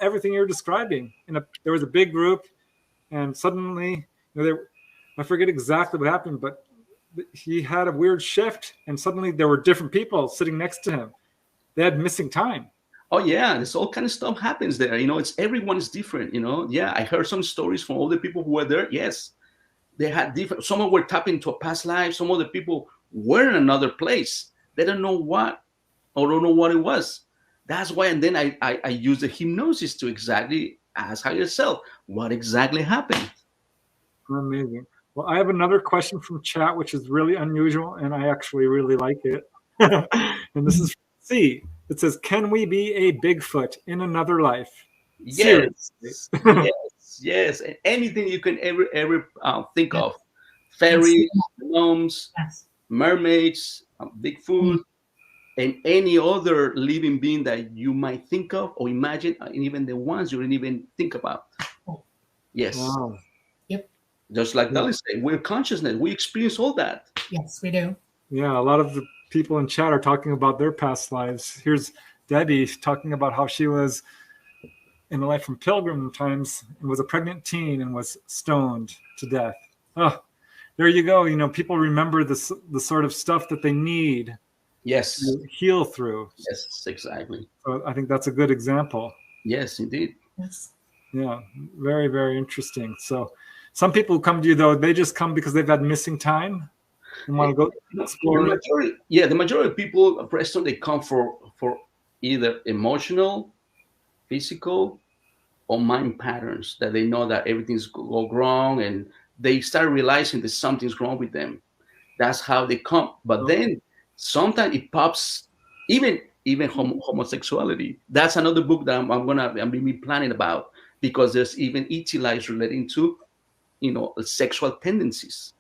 B: everything you're describing. And there was a big group, and suddenly, I forget exactly what happened, but he had a weird shift, and suddenly there were different people sitting next to him. They had missing time.
C: Oh yeah, this all kind of stuff happens there. It's everyone is different. Yeah, I heard some stories from all the people who were there. Yes, they had different. Some were tapping into a past life. Some of the people were in another place. They don't know what, or don't know what it was. That's why. And then I use the hypnosis to exactly ask yourself what exactly happened.
B: Amazing. Well, I have another question from chat, which is really unusual, and I actually really like it. And this is from C. It says, "Can we be a Bigfoot in another life?"
C: Yes, yes. Anything you can ever think of: fairies, gnomes, mermaids, Bigfoot, and any other living being that you might think of or imagine, and even the ones you didn't even think about. Yes.
B: Wow.
A: Yep.
C: Just like Dali said, we're consciousness. We experience all that.
A: Yes, we do.
B: Yeah, a lot of the people in chat are talking about their past lives. Here's Debbie talking about how she was in a life from pilgrim times and was a pregnant teen and was stoned to death. Oh, there you go. People remember the sort of stuff that they need.
C: Yes.
B: To heal through.
C: Yes, exactly.
B: So I think that's a good example.
C: Yes, indeed.
A: Yes.
B: Yeah, very, very interesting. So some people who come to you, though, they just come because they've had missing time and want to go explore.
C: The majority of people, Preston, they come for either emotional, physical, or mind patterns that they know that everything's go wrong, and they start realizing that something's wrong with them. That's how they come. But then sometimes it pops, even homosexuality. That's another book that I'm be planning about, because there's even ET lives relating to, sexual tendencies.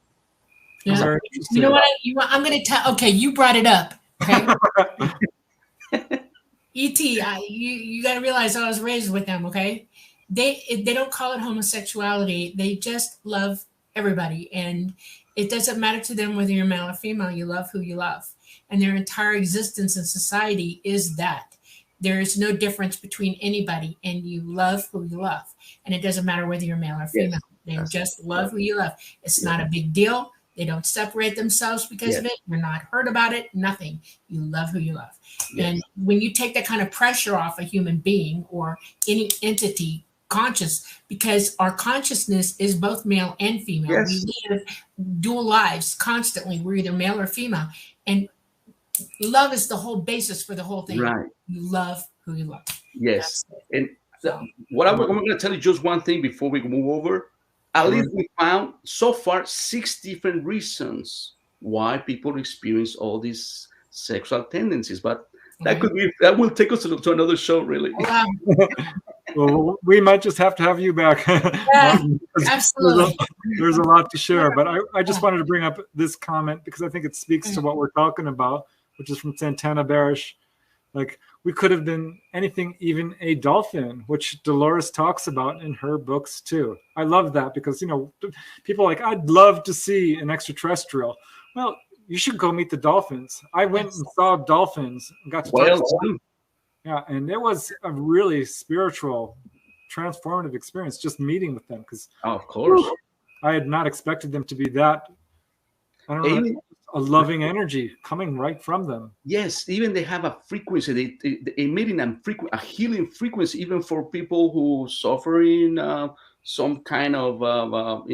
A: Yeah.
B: Very
A: You know
B: interesting.
A: what? I'm going to tell. Okay, you brought it up. Okay. ET, you got to realize I was raised with them. Okay, they don't call it homosexuality. They just love everybody, and it doesn't matter to them whether you're male or female. You love who you love, and their entire existence in society is that. There is no difference between anybody, and you love who you love, and it doesn't matter whether you're male or female.
C: Yes.
A: They
C: That's
A: just love
C: right.
A: who you love. It's
C: Yeah.
A: not a big deal. They don't separate themselves because of
C: Yes.
A: it. You're not hurt about it. Nothing. You love who you love.
C: Yes.
A: And when you take that kind of pressure off a human being or any entity conscious, because our consciousness is both male and female.
C: Yes.
A: We live dual lives constantly. We're either male or female. And love is the whole basis for the whole thing.
C: Right.
A: You love who you love.
C: Yes.
A: That's it.
C: And
A: So,
C: I'm going to tell you just one thing before we move over. At least we found so far 6 different reasons why people experience all these sexual tendencies. But that will take us to another show, really.
A: wow.
B: Well, we might just have to have you back.
A: Yeah, absolutely.
B: There's a lot to share, but I just wanted to bring up this comment because I think it speaks to what we're talking about, which is from Santana Barish. Like, we could have been anything, even a dolphin, which Dolores talks about in her books too. I love that because, people are like, I'd love to see an extraterrestrial. Well, you should go meet the dolphins. I went and saw dolphins and got to talk to them. Yeah, and it was a really spiritual, transformative experience just meeting with them because,
C: of course,
B: I had not expected them to be that, I don't know, a loving energy coming right from them.
C: Yes, even they have a frequency, they emitting a healing frequency, even for people who suffering some kind of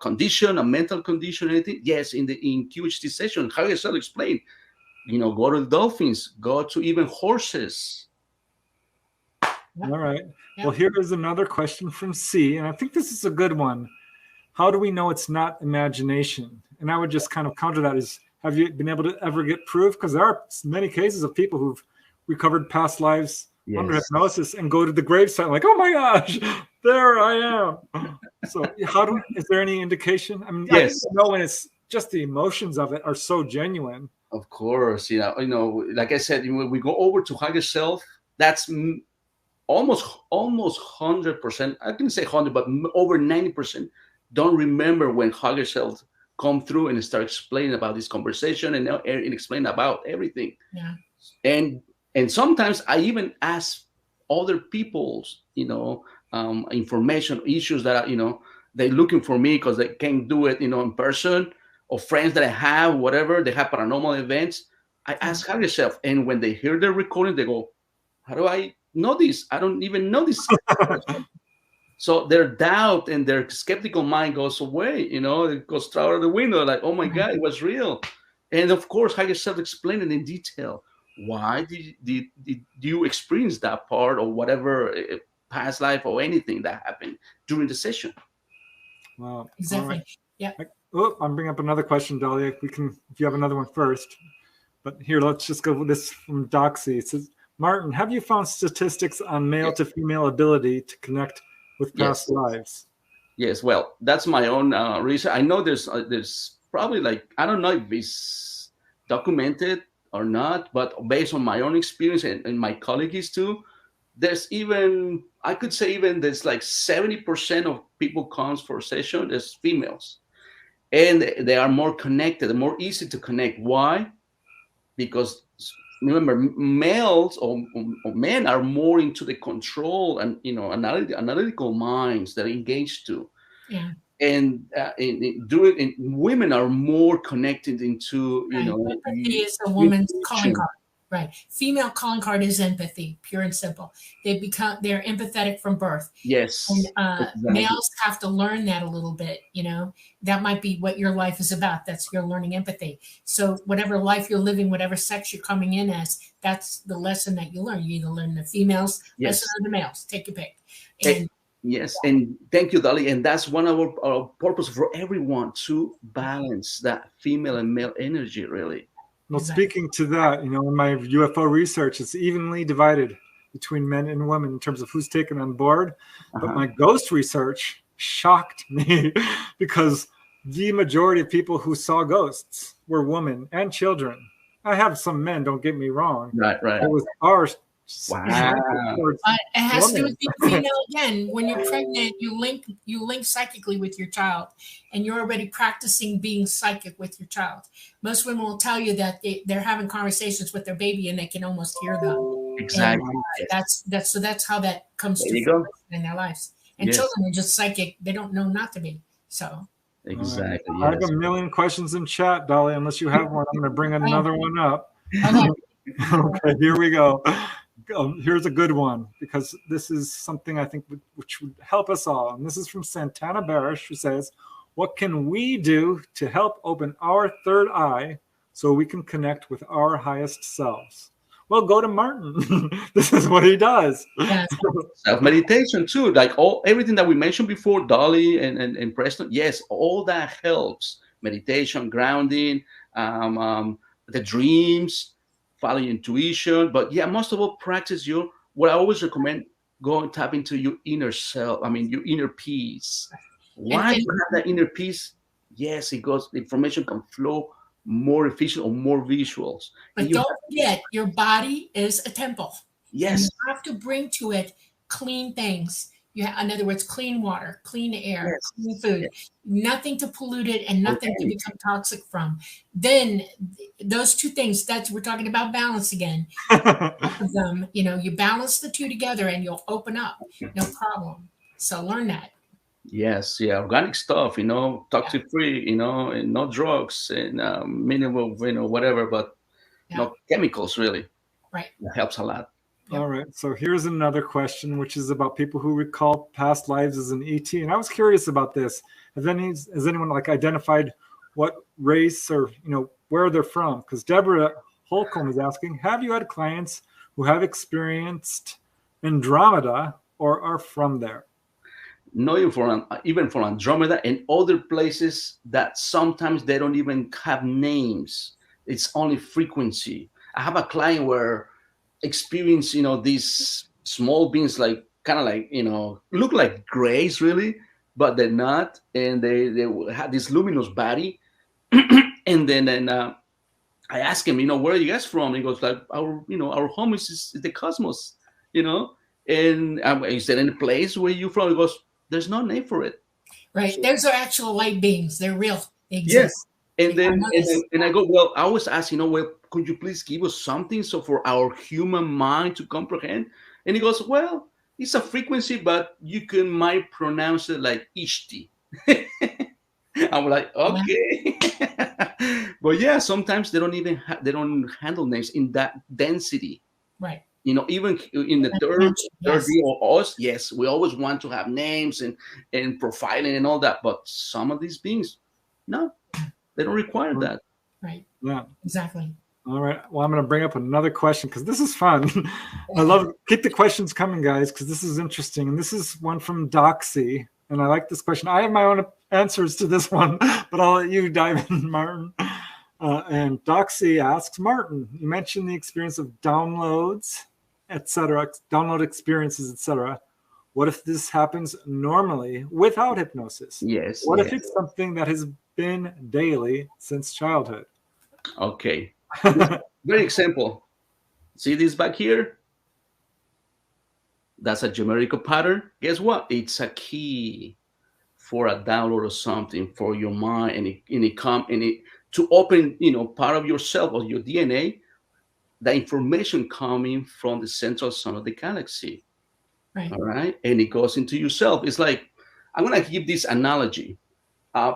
C: condition, a mental condition, anything. Yes, in QHT session, how yourself explained, go to the dolphins, go to even horses.
B: All right. Well, here is another question from C, and I think this is a good one. How do we know it's not imagination? And I would just kind of counter that is, have you been able to ever get proof? Because there are many cases of people who've recovered past lives under hypnosis and go to the gravesite like, oh my gosh, there I am. So is there any indication? I mean, yes. I know when it's just the emotions of it are so genuine.
C: Of course, like I said, when we go over to higher self, that's almost 100%. I didn't say 100, but over 90% don't remember when higher self come through and start explaining about this conversation and explain about everything.
A: Yeah.
C: And sometimes I even ask other people's, information, issues that are, they're looking for me because they can't do it, in person, or friends that I have, whatever, they have paranormal events. I ask higher self, and when they hear the recording, they go, how do I know this? I don't even know this. So their doubt and their skeptical mind goes away, it goes out of the window, like, oh my God, it was real. And of course, higher self explained it in detail. Why did you experience that part or whatever past life or anything that happened during the session?
B: Wow.
A: Exactly. Right. Yeah.
B: I'm bringing up another question, Dahlia. We can, if you have another one first. But here, let's just go with this from Doxy. It says, Martin, have you found statistics on male to female ability to connect with past lives?
C: Yes. Well, that's my own research. I know there's probably, like, I don't know if it's documented or not, but based on my own experience and my colleagues too, there's even, I could say even there's like 70% of people comes for a session as females. And they are more connected, more easy to connect. Why? Because remember, males or men are more into the control and analytical minds that are engaged to.
A: Yeah.
C: And women are more connected into
A: empathy is a woman's calling card. Right. Female calling card is empathy, pure and simple. They're empathetic from birth.
C: Yes.
A: And
C: exactly.
A: Males have to learn that a little bit, that might be what your life is about. That's you're learning empathy. So whatever life you're living, whatever sex you're coming in as, that's the lesson that you learn. You either learn the females lesson or the males. Take your pick. And
C: Yes, and thank you, Dolly. And that's one of our purpose for everyone to balance that female and male energy, really.
B: Well,
A: Exactly.
B: speaking to that, in my UFO research, it's evenly divided between men and women in terms of who's taken on board. But
C: Uh-huh.
B: my ghost research shocked me because the majority of people who saw ghosts were women and children. I have some men, don't get me wrong.
C: Right, right.
B: It was our
C: Wow.
B: towards
A: But it has to do
B: women.
A: with being female again. When you're pregnant, you link psychically with your child, and you're already practicing being psychic with your child. Most women will tell you that they're having conversations with their baby and they can almost hear them. And
C: Exactly. Yes.
A: that's how that comes
C: There
A: to
C: you go.
A: fruition in their lives. And
C: Yes.
A: children are just psychic; they don't know not to be. So,
C: Exactly.
B: I have
C: Yes.
B: a million questions in chat, Dolly. Unless you have one, I'm going to bring another one up.
A: okay.
B: Okay, here we go. Here's a good one because this is something I think which would help us all. And this is from Santana Barish, who says, "What can we do to help open our third eye so we can connect with our highest selves?" Well, go to Martin. This is what he does.
A: Yes.
C: Self-meditation too, like everything that we mentioned before, Dolly and Preston. Yes, all that helps. Meditation, grounding, the dreams, following intuition. But yeah, most of all, practice your. What I always recommend: go and tap into your inner self. I mean, your inner peace. Why
A: And
C: you have that inner peace? Yes, it goes. The information can flow more efficient or more visuals. And
A: but
C: you
A: don't
C: have,
A: forget, your body is a temple. And you
C: yes,
A: have to bring to it clean things. In other words, clean water, clean air,
C: yes,
A: clean food,
C: yes.
A: nothing to pollute it and nothing to
C: Organic.
A: become toxic from. Then those two things, that's we're talking about balance again. Of them, you balance the two together and you'll open up, no problem. So learn that.
C: Yes, yeah, organic stuff,
A: Yeah,
C: toxic free, and no drugs and minimal, whatever, but
A: yeah,
C: no chemicals really.
A: right.
C: That helps a lot.
A: Yep.
B: All right. So here's another question, which is about people who recall past lives as an ET. And I was curious about this. Has anyone like identified what race or where they're from? Because Deborah Holcomb is asking, have you had clients who have experienced Andromeda or are from there?
C: No, even for Andromeda and other places that sometimes they don't even have names. It's only frequency. I have a client where experience, these small beings, like kind of like, look like grays really, but they're not, and they have this luminous body. And then I ask him, where are you guys from? He goes like, our home is the cosmos, you know. And is there any place where you from? He goes, there's no name for it.
A: Right. Those are actual light beings. They're real. They
C: Yes.
A: exist.
C: And
A: I
C: then
A: know
C: and,
A: this.
C: then- and I go, well, I always ask, well, could you please give us something so for our human mind to comprehend? And he goes, well, it's a frequency, but you might pronounce it like Ishti. I'm like,
A: Wow.
C: okay. But yeah, sometimes they don't even they don't handle names in that density.
A: Right.
C: Even in the third
A: Yes.
C: year of us, yes, we always want to have names and profiling and all that. But some of these beings, no, they don't require that.
A: Right.
B: Yeah.
A: Exactly.
B: All right. Well, I'm going to bring up another question because this is fun. I love keep the questions coming, guys, because this is interesting. And this is one from Doxy. And I like this question. I have my own answers to this one, but I'll let you dive in, Martin. And Doxy asks, Martin, you mentioned the experience of downloads, etc., download experiences, etc. What if this happens normally without hypnosis?
C: Yes.
B: What
C: yes.
B: if it's something that has been daily since childhood?
C: Okay. Very example. See this back here? That's a numerical pattern. Guess what? It's a key for a download or something for your mind, and it to open, part of yourself or your DNA, the information coming from the central sun of the galaxy.
A: Right.
C: All right, and it goes into yourself. It's like, I'm gonna give this analogy.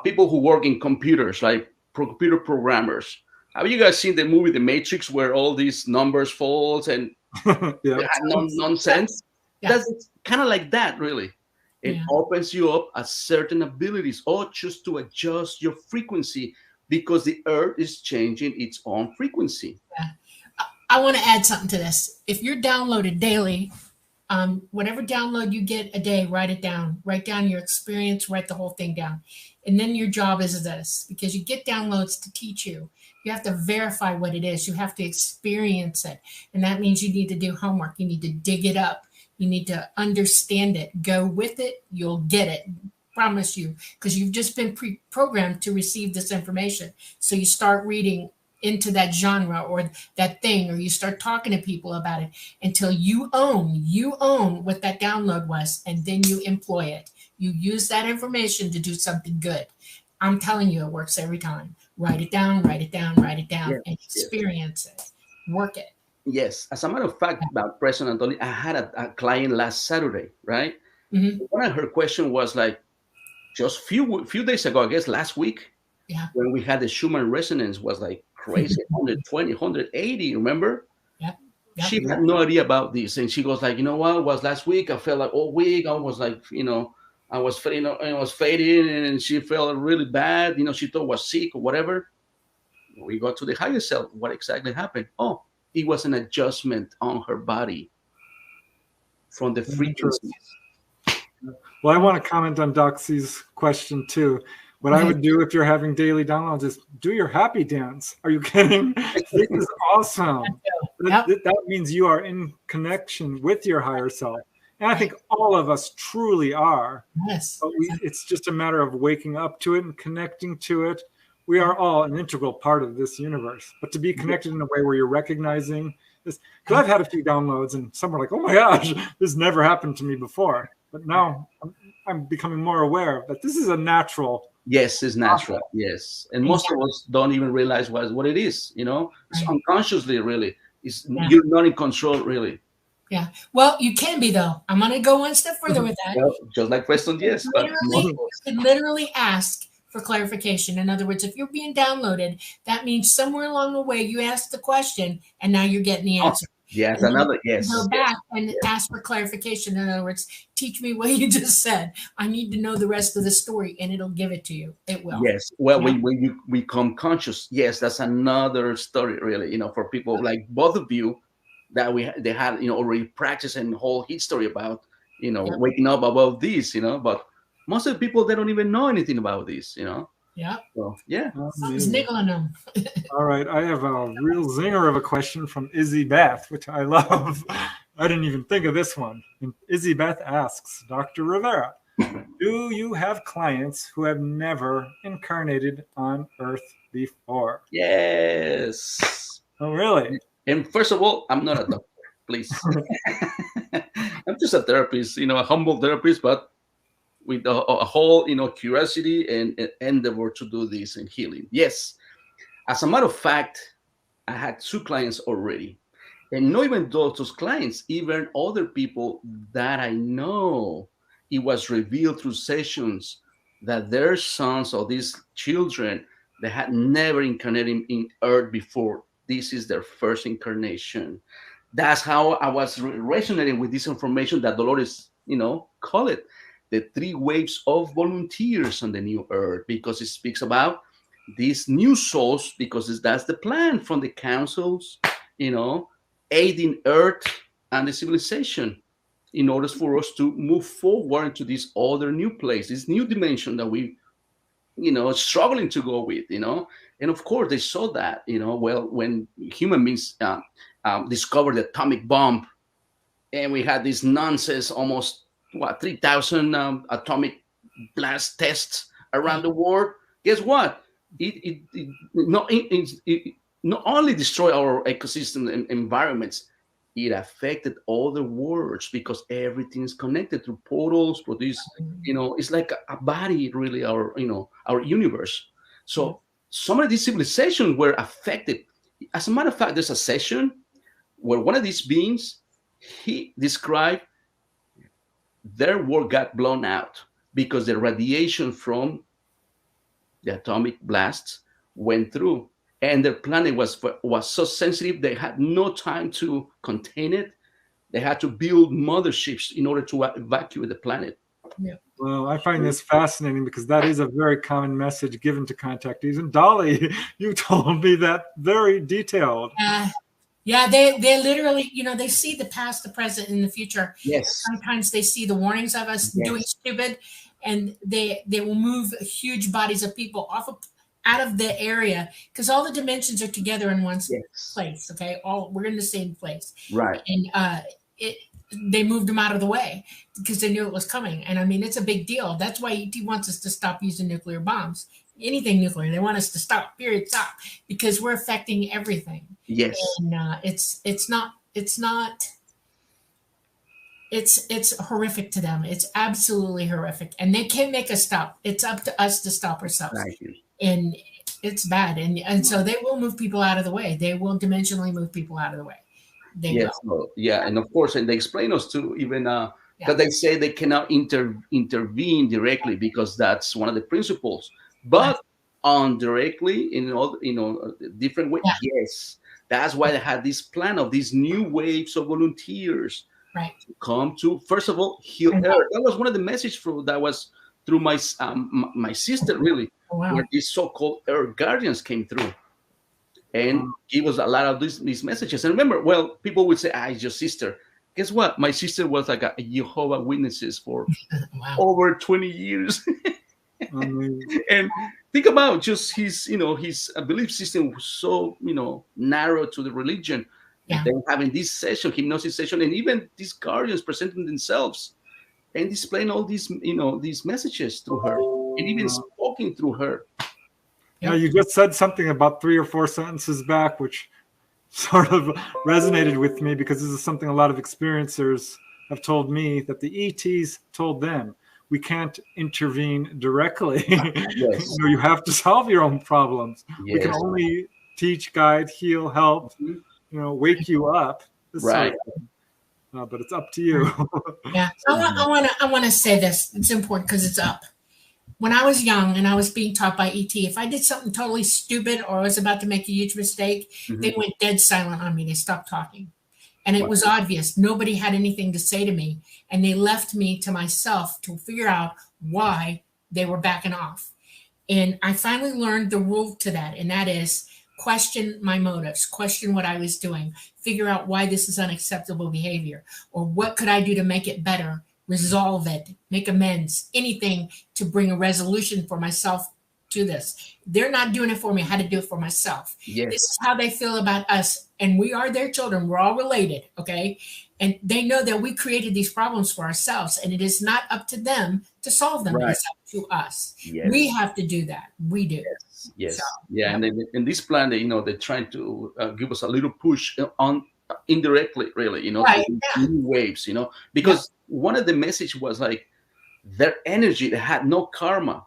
C: People who work in computers, like computer programmers. Have you guys seen the movie The Matrix, where all these numbers falls and
B: Yeah.
C: they had nonsense?
A: Yeah.
C: That's kind of like that, really. It
A: Yeah.
C: opens you up at certain abilities, or just to adjust your frequency because the Earth is changing its own frequency.
A: I want to add something to this. If you're downloaded daily, Whatever download you get a day, write it down. Write down your experience, write the whole thing down. And then your job is this, because you get downloads to teach you. You have to verify what it is. You have to experience it. And that means you need to do homework. You need to dig it up. You need to understand it. Go with it. You'll get it. Promise you, because you've just been pre-programmed to receive this information. So you start reading into that genre or that thing, or you start talking to people about it until you own what that download was, and then you employ it. You use that information to do something good. I'm telling you, it works every time. Write it down, write it down, write it down, and experience it. Work it.
C: Yes. As a matter of fact, about Preston and Dolly, I had a client last Saturday, right?
A: Mm-hmm.
C: One of her question was like, just few days ago, I guess last week, when we had the Schumann resonance, was like crazy, 120, 180, remember?
A: Yep.
C: She had no idea about this. And she goes like, you know what, it was last week. I felt like all week. I was like, I was fading, and she felt really bad. She thought I was sick or whatever. We got to the higher self. What exactly happened? Oh, it was an adjustment on her body from the frequencies.
B: Well, I want to comment on Doxy's question too. What I would do if you're having daily downloads is do your happy dance. Are you kidding? This is awesome. That means you are in connection with your higher self. And I think all of us truly are.
A: Yes.
B: But it's just a matter of waking up to it and connecting to it. We are all an integral part of this universe. But to be connected in a way where you're recognizing this, because I've had a few downloads and some are like, oh my gosh, this never happened to me before. But now I'm becoming more aware that this is a natural.
C: Yes, it's natural. Yes. And most of us don't even realize what it is, It's unconsciously, really. You're not in control, really.
A: Yeah. Well, you can be, though. I'm going to go one step further with that.
C: Well, just like Preston, yes.
A: You can literally ask for clarification. In other words, if you're being downloaded, that means somewhere along the way you asked the question and now you're getting the answer.
C: Yes,
A: Go back and ask for clarification. In other words, teach me what you just said. I need to know the rest of the story, and it'll give it to you. It will.
C: Yes. Well, when you become conscious, yes, that's another story, really. For people like both of you, that they had already practiced and whole history about waking up about this, But most of the people, they don't even know anything about this,
A: Yeah.
C: So, yeah.
A: Something's niggling them.
B: All right. I have a real zinger of a question from Izzy Beth, which I love. I didn't even think of this one. And Izzy Beth asks, Dr. Rivera, do you have clients who have never incarnated on Earth before?
C: Yes.
B: Oh, really?
C: And first of all, I'm not a doctor, please. I'm just a therapist, a humble therapist, but with a whole, curiosity and endeavor to do this and healing. Yes. As a matter of fact, I had 2 clients already. And not even those clients, even other people that I know, it was revealed through sessions that their sons or these children, they had never incarnated in Earth before. This is their first incarnation. That's how I was resonating with this information that Dolores, call it the 3 waves of volunteers on the new Earth, because it speaks about these new souls, because that's the plan from the councils, aiding Earth and the civilization in order for us to move forward into this other new place, this new dimension that we, struggling to go with, And of course, they saw that, well, when human beings discovered the atomic bomb, and we had this nonsense, almost 3,000 atomic blast tests around the world. Guess what? It not only destroyed our ecosystem and environments, it affected all the worlds, because everything is connected through portals. For this, it's like a body, really, our universe. So some of these civilizations were affected. As a matter of fact, there's a session where one of these beings, he described their world got blown out because the radiation from the atomic blasts went through, and their planet was so sensitive they had no time to contain it. They had to build motherships in order to evacuate the planet.
A: Yeah.
B: Well, I find this fascinating because that is a very common message given to contactees. And Dolly, you told me that very detailed.
A: Yeah, they literally, they see the past, the present, and the future.
C: Yes.
A: Sometimes they see the warnings of us doing
C: Yes.
A: stupid, and they will move huge bodies of people out of the area because all the dimensions are together in one
C: Yes.
A: place. Okay, all we're in the same place,
C: Right.
A: and it they moved them out of the way because they knew it was coming. And I mean, it's a big deal. That's why ET wants us to stop using nuclear bombs. Anything nuclear, they want us to stop. Period. Stop, because we're affecting everything.
C: Yes.
A: And it's horrific to them. It's absolutely horrific, and they can't make us stop. It's up to us to stop ourselves.
C: Thank you.
A: And it's bad, and so they will move people out of the way. They will dimensionally move people out of the way. They
C: Yes.
A: will.
C: Well, yeah, and of course, and they explain us too, even
A: Yeah.
C: that they say they cannot intervene directly because that's one of the principles, but indirectly in all different ways.
A: Yeah.
C: Yes, that's why they had this plan of these new waves of volunteers
A: Right.
C: to come to, first of all, heal
A: Mhm.
C: Earth. That was one of the messages that was through my sister, really,
A: Oh, wow.
C: where these so-called Earth guardians came through and give us a lot of these messages. And remember, well, people would say, it's your sister. Guess what? My sister was like a Jehovah Witnesses for
A: Wow.
C: over 20 years. And think about just his belief system was so, narrow to the religion.
A: Yeah.
C: And then having this session, hypnosis session, and even these guardians presenting themselves and displaying all these, these messages through her and even speaking through her.
B: Now, you just said something about 3 or 4 sentences back, which sort of resonated with me because this is something a lot of experiencers have told me, that the ETs told them, we can't intervene directly.
C: Yes.
B: You have to solve your own problems.
C: Yes.
B: We can only teach, guide, heal, help, wake you up.
C: Right.
B: But it's up to you.
A: Yeah. I want to say this. It's important because it's up. When I was young and I was being taught by ET, if I did something totally stupid or I was about to make a huge mistake, they went dead silent on me. They stopped talking. And it was obvious. Nobody had anything to say to me. And they left me to myself to figure out why they were backing off. And I finally learned the rule to that. And that is question my motives, question what I was doing, figure out why this is unacceptable behavior, or what could I do to make it better, resolve it, make amends, anything to bring a resolution for myself to this. They're not doing it for me. I had to do it for myself.
C: Yes.
A: This is how they feel about us. And we are their children. We're all related. Okay. And they know that we created these problems for ourselves, and it is not up to them to solve them.
C: Right.
A: It's up to us.
C: Yes.
A: We have to do that. We do.
C: Yes.
A: So,
C: yeah. And then in this plan, they're trying to give us a little push on indirectly, really,
A: Right,
C: new waves, because one of the message was like their energy, they had no karma.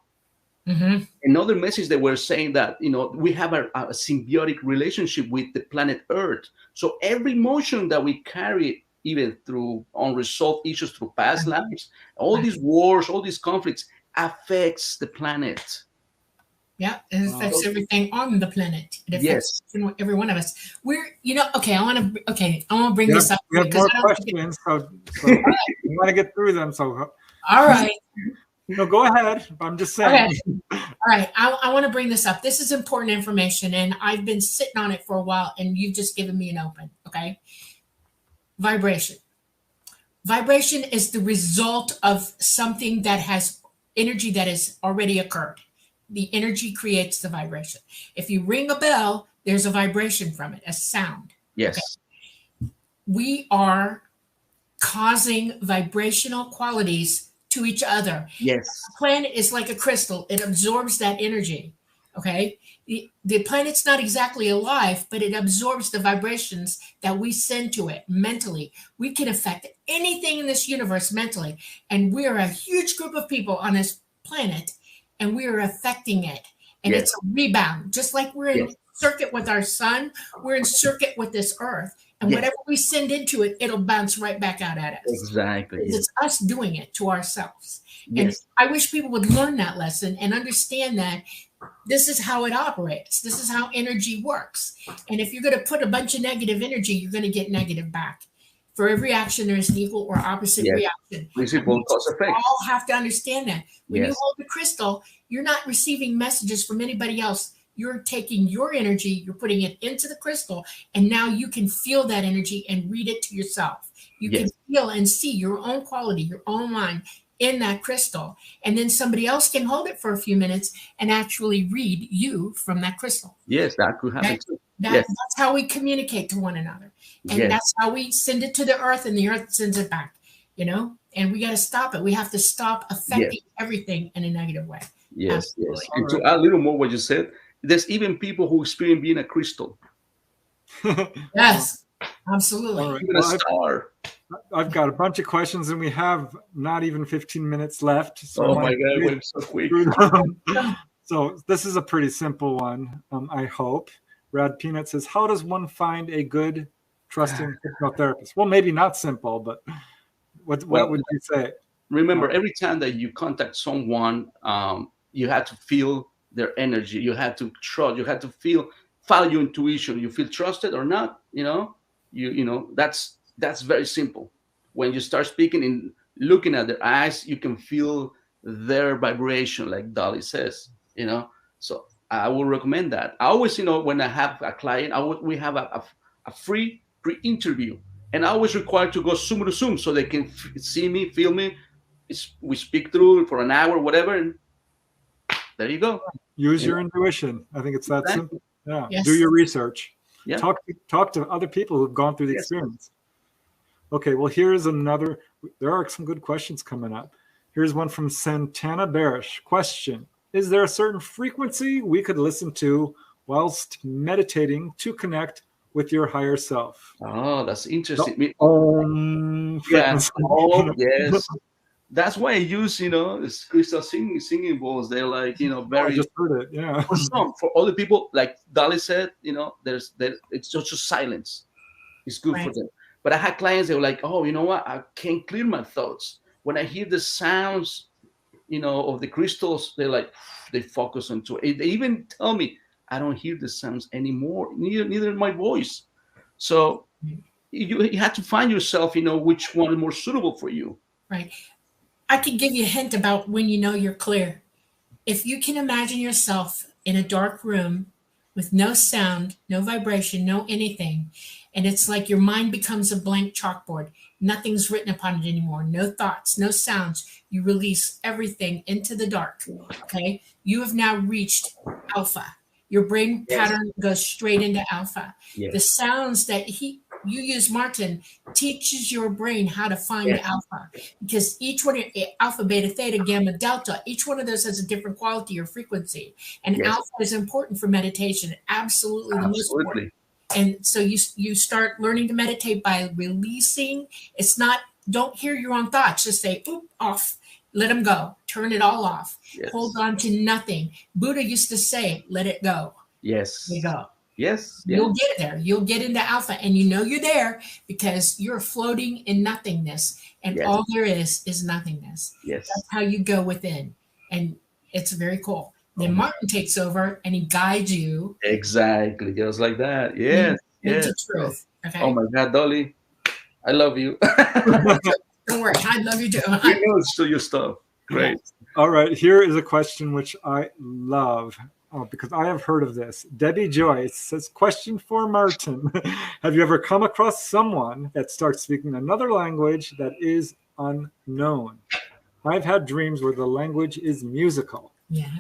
C: Another message they were saying that we have a symbiotic relationship with the planet Earth. So every emotion that we carry, even through unresolved issues through past lives, all these wars, all these conflicts, affects the planet.
A: Yeah, it affects everything on the planet. It affects every one of us. We're, okay. I want to bring this up.
B: We have more questions, so we want to get through them. So,
A: all right.
B: Go ahead. I'm just saying.
A: Okay. All right. I want to bring this up. This is important information, and I've been sitting on it for a while, and you've just given me an open. Okay. Vibration. Vibration is the result of something that has energy that has already occurred. The energy creates the vibration. If you ring a bell, there's a vibration from it, a sound.
C: Yes.
A: Okay? We are causing vibrational qualities to each other.
C: Yes.
A: The planet is like a crystal. It absorbs that energy. Okay. The planet's not exactly alive, but it absorbs the vibrations that we send to it mentally. We can affect anything in this universe mentally. And we are a huge group of people on this planet, and we are affecting it. And it's a rebound. Just like we're in circuit with our sun, we're in circuit with this earth. And whatever we send into it, it'll bounce right back out at us.
C: Exactly.
A: It's us doing it to ourselves. And I wish people would learn that lesson and understand that this is how it operates. This is how energy works. And if you're going to put a bunch of negative energy, you're going to get negative back. For every action, there is an equal or opposite reaction.
C: Principle cause effect.
A: We all have to understand that. When you hold the crystal, you're not receiving messages from anybody else you're taking your energy, you're putting it into the crystal, and now you can feel that energy and read it to yourself. You can
C: Yes.
A: feel and see your own quality, your own mind in that crystal. And then somebody else can hold it for a few minutes and actually read you from that crystal.
C: Yes, that could happen
A: That,
C: too.
A: that,
C: Yes.
A: That's how we communicate to one another. And
C: Yes.
A: that's how we send it to the earth, and the earth sends it back, and we got to stop it. We have to stop affecting everything in a negative way.
C: Yes.
A: Absolutely.
C: Yes. And to add a little more what you said, there's even people who experience being a crystal.
A: Yes, absolutely.
B: All right.
C: Even a star.
B: I've got a bunch of questions, and we have not even 15 minutes left. So
C: Oh my God, it went so quick.
B: So this is a pretty simple one, I hope. Rad Peanut says, how does one find a good, trusting hypnotherapist? Well, maybe not simple, but what would you say?
C: Remember, every time that you contact someone, you have to feel their energy. You have to trust. You have to follow your intuition. You feel trusted or not. That's very simple. When you start speaking and looking at their eyes, you can feel their vibration, like Dolly says. So I will recommend that. I always, when I have a client, we have a free pre-interview, and I always require to go Zoom to Zoom so they can see me, feel me. We speak through for an hour, whatever, and there you go.
B: Use your intuition. I think it's that simple. Yeah.
A: Yes.
B: Do your research.
C: Yeah.
B: Talk to other people who've gone through the experience. Okay, well, here's another. There are some good questions coming up. Here's one from Santana Barish. Question: is there a certain frequency we could listen to whilst meditating to connect with your higher self?
C: Oh, that's interesting.
B: Yes.
C: Yes. That's why I use, this crystal singing bowls. They're like, very.
B: I just heard it. Yeah.
C: For other people, like Dolly said, it's just silence. It's good for them. But I had clients that were like, oh, you know what? I can't clear my thoughts. When I hear the sounds, of the crystals, they focus onto it. They even tell me, I don't hear the sounds anymore, neither in my voice. So you have to find yourself, which one is more suitable for you.
A: Right. I could give you a hint about when you're clear. If you can imagine yourself in a dark room with no sound, no vibration, no anything, and it's like your mind becomes a blank chalkboard. Nothing's written upon it anymore. No thoughts, no sounds. You release everything into the dark. Okay. You have now reached alpha. Your brain pattern goes straight into alpha.
C: Yes.
A: The sounds that you use, Martin, teaches your brain how to find alpha, because each one, alpha, beta, theta, gamma, delta, each one of those has a different quality or frequency. And alpha is important for meditation. Absolutely. The most important. And so you start learning to meditate by releasing. It's not, don't hear your own thoughts. Just say, oop, off. Let them go. Turn it all off.
C: Yes.
A: Hold on to nothing. Buddha used to say, let it go.
C: Yes.
A: Let it go.
C: Yes.
A: You'll get there. You'll get into alpha, and you're there because you're floating in nothingness, and all there is nothingness.
C: Yes.
A: That's how you go within, and it's very cool. Then Martin takes over and he guides you.
C: Exactly. Just like that. Yes.
A: Into truth. Okay.
C: Oh my God, Dolly. I love you.
A: Don't worry. I love you too.
C: I know it's still your stuff. Great.
B: All right. Here is a question which I love because I have heard of this. Debbie Joyce says, question for Martin. Have you ever come across someone that starts speaking another language that is unknown? I've had dreams where the language is musical.
A: Yeah.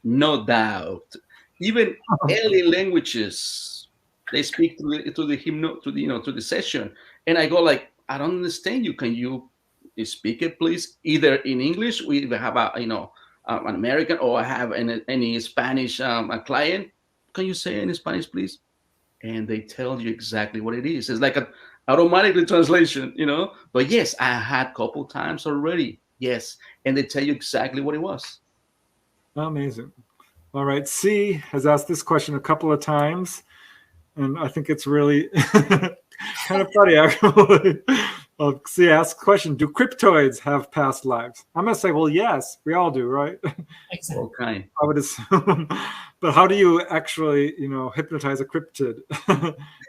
C: No doubt. Even alien languages, they speak to the session, and I go like, I don't understand you. Can you speak it, please? Either in English, we have an American, or I have any Spanish a client. Can you say in Spanish, please? And they tell you exactly what it is. It's like an automatically translation, But yes, I had a couple times already. Yes, and they tell you exactly what it was.
B: Amazing. All right. C has asked this question a couple of times, and I think it's really kind of funny, actually. Well, C asks question, do cryptoids have past lives? I'm going to say, well, yes, we all do, right?
A: Exactly.
C: Okay.
B: I would assume. But how do you actually, hypnotize a cryptid?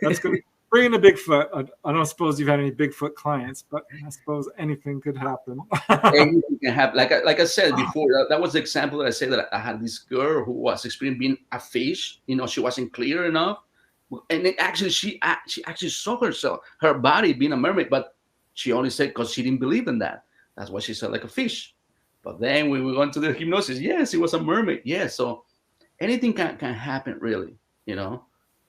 B: That's good. Bring in a Bigfoot. I don't suppose you've had any Bigfoot clients, but I suppose anything could happen.
C: Anything can happen. Like I said before, that was the example that I said that I had this girl who was experiencing being a fish. She wasn't clear enough, and then actually she actually saw herself, her body being a mermaid, but she only said because she didn't believe in that. That's why she said like a fish. But then when we went to the hypnosis, yes, it was a mermaid. Yes, so anything can happen, really.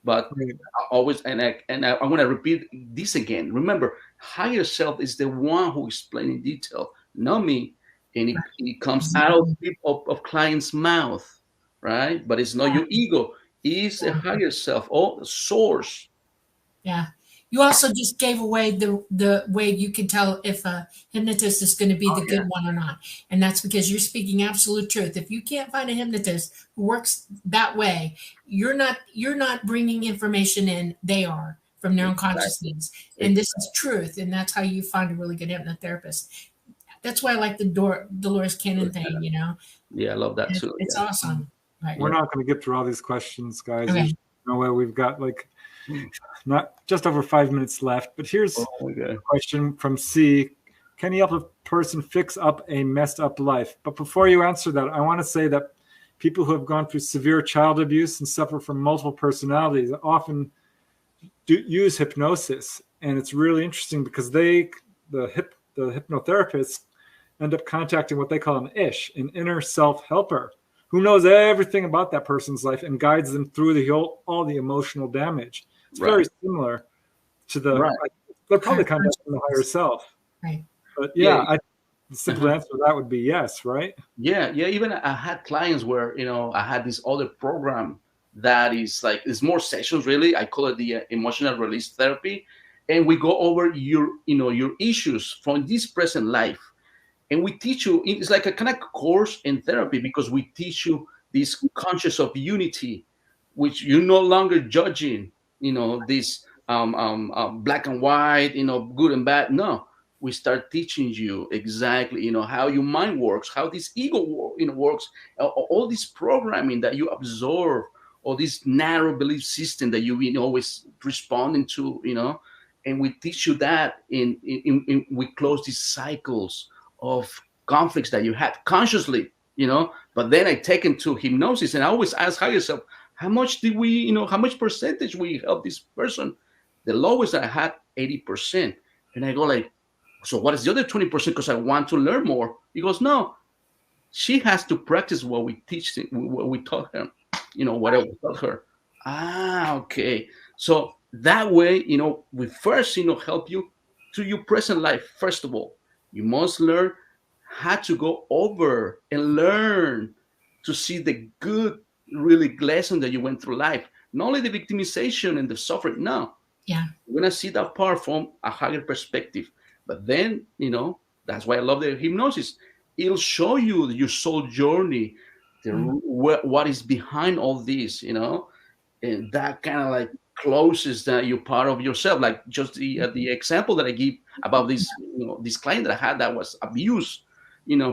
C: But I always and I want to repeat this again. Remember, higher self is the one who explains in detail, not me, and it comes out of client's mouth, right? But it's not your ego; it's a higher self, the source.
A: Yeah. You also just gave away the way you can tell if a hypnotist is going to be the good one or not. And that's because you're speaking absolute truth. If you can't find a hypnotist who works that way, you're not bringing information in. They are from their own conscious needs. And this is truth. And that's how you find a really good hypnotherapist. That's why I like the Dolores Cannon thing,
C: Yeah, I love that too.
A: It's awesome. Right.
B: We're not going to get through all these questions, guys.
A: Okay.
B: There's no way. We've got not just over 5 minutes left, but here's a question from C. Can you help a person fix up a messed up life? But before you answer that, I want to say that people who have gone through severe child abuse and suffer from multiple personalities often use hypnosis. And it's really interesting because the hypnotherapists end up contacting what they call an ish, an inner self-helper, who knows everything about that person's life and guides them through all the emotional damage. It's very similar to they're probably contacting the higher self.
A: Right.
B: But the simple answer to that would be yes, right?
C: Yeah. Even I had clients where, I had this other program that is like, it's more sessions really. I call it the emotional release therapy. And we go over your issues from this present life. And we teach you, it's like a kind of course in therapy because we teach you this conscious of unity, which you're no longer judging, this black and white, good and bad. No, we start teaching you exactly, how your mind works, how this ego works, all this programming that you absorb, or this narrow belief system that you've been always responding to, and we teach you that we close these cycles of conflicts that you had consciously, but then I take them to hypnosis and I always ask yourself, how much did we, how much percentage we help this person? The lowest I had 80%. And I go like, so what is the other 20%? Because I want to learn more. He goes, no, she has to practice what we teach, what we taught her, whatever we taught her. Okay. So that way, we first, help you to your present life. First of all, you must learn how to go over and learn to see the good, really lesson that you went through life. Not only the victimization and the suffering. No.
A: Yeah.
C: You're going to see that part from a higher perspective. But then, that's why I love the hypnosis. It'll show you your soul journey, what is behind all this, and that kind of like closes that you're part of yourself. Like just the example that I give about this, this client that I had that was abused,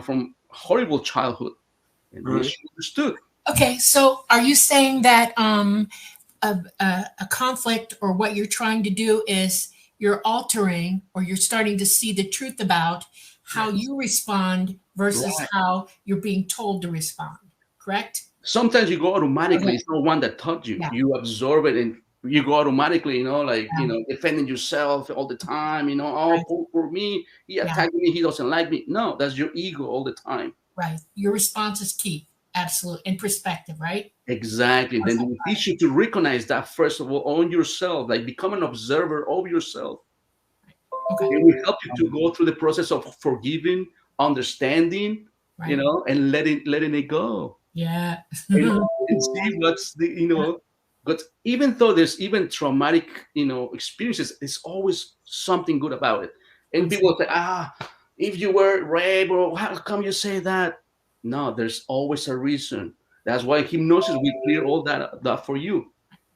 C: from horrible childhood, and she understood.
A: Okay, so are you saying that a conflict or what you're trying to do is you're altering or you're starting to see the truth about how you respond versus how you're being told to respond, correct?
C: Sometimes you go automatically. It's not one that taught you. You absorb it and you go automatically, defending yourself all the time, poor me, he attacked me, he doesn't like me. No, that's your ego all the time.
A: Right. Your response is key. Absolutely. In perspective, right?
C: Exactly. Then we teach you to recognize that first of all on yourself, like become an observer of yourself. Okay. And we help you to go through the process of forgiving, understanding, and letting it go.
A: Yeah.
C: and see what's the, but even though there's even traumatic, experiences, there's always something good about it. And people say, if you were raped, or how come you say that? No, there's always a reason. That's why hypnosis will clear all that for you.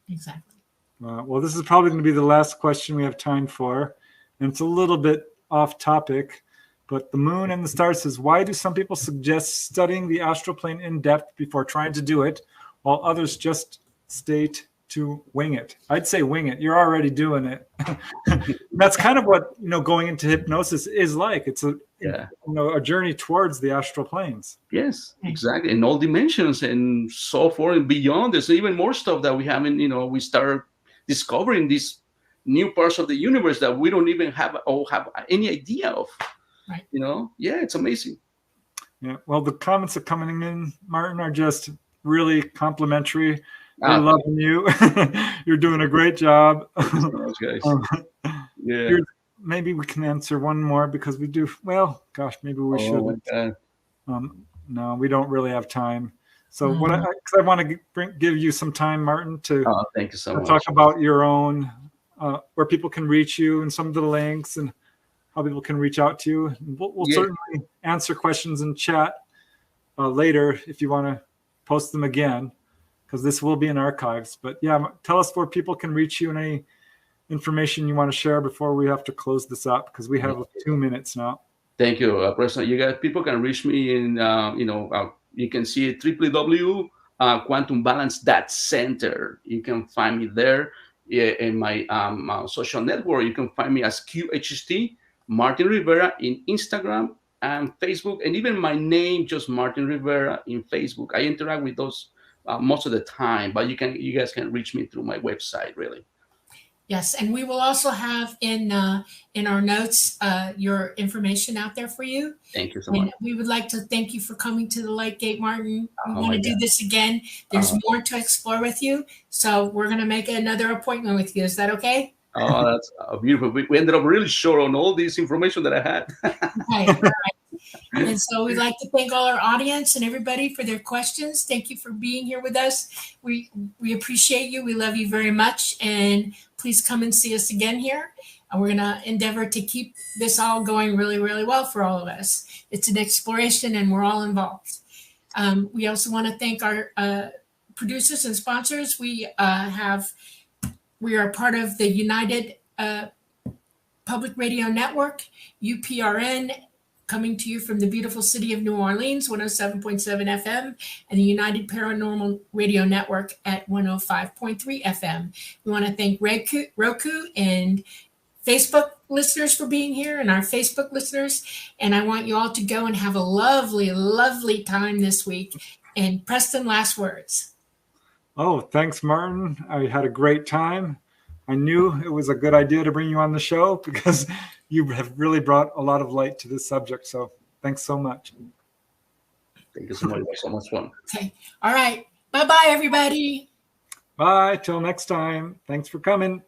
A: Exactly.
B: Well, this is probably going to be the last question we have time for. And it's a little bit off topic, but the moon and the stars says, why do some people suggest studying the astral plane in depth before trying to do it, while others just state to wing it. I'd say wing it. You're already doing it. That's kind of what, going into hypnosis is like. It's a journey towards the astral planes.
C: Yes, exactly. In all dimensions and so forth and beyond. There's even more stuff that we haven't, we start discovering these new parts of the universe that we don't even have any idea of.
A: Right.
C: It's amazing.
B: Yeah. Well, the comments that are coming in, Martin, are just really complimentary. We're loving you. You're doing a great job.
C: Guys.
B: Maybe we can answer one more because we do. Well, gosh, maybe we should. No, we don't really have time. So because I want to give you some time, Martin, to
C: thank you so much.
B: Talk about your own, where people can reach you and some of the links and how people can reach out to you. We'll certainly answer questions in chat later if you want to post them again, because this will be in archives. But yeah, tell us where people can reach you and any information you want to share before we have to close this up, because we have 2 minutes now.
C: Thank you, Preston. People can reach me in, you can see it www.quantumbalance.center. You can find me there. In my social network, you can find me as QHST Martin Rivera in Instagram and Facebook, and even my name, just Martin Rivera, in Facebook. I interact with those most of the time, but you guys can reach me through my website, really.
A: Yes, and we will also have in our notes your information out there for you.
C: Thank you so much.
A: We would like to thank you for coming to the Light Gate, Martin. We want to do this again. There's more to explore with you, so we're going to make another appointment with you. Is that okay?
C: Oh, that's beautiful. We ended up really short on all this information that I had.
A: Okay, all right. And so we'd like to thank all our audience and everybody for their questions. Thank you for being here with us. We appreciate you. We love you very much. And please come and see us again here. And we're going to endeavor to keep this all going really, really well for all of us. It's an exploration and we're all involved. We also want to thank our producers and sponsors. We are part of the United Public Radio Network, UPRN, coming to you from the beautiful city of New Orleans, 107.7 FM, and the United Paranormal Radio Network at 105.3 FM. We want to thank Roku and Facebook listeners for being here, and our Facebook listeners. And I want you all to go and have a lovely, lovely time this week. And Preston, last words.
B: Oh, thanks, Martin. I had a great time. I knew it was a good idea to bring you on the show because you have really brought a lot of light to this subject. So thanks so much.
C: Thank you so much. It was so much fun.
A: Okay. All right. Bye-bye, everybody.
B: Bye. Till next time. Thanks for coming.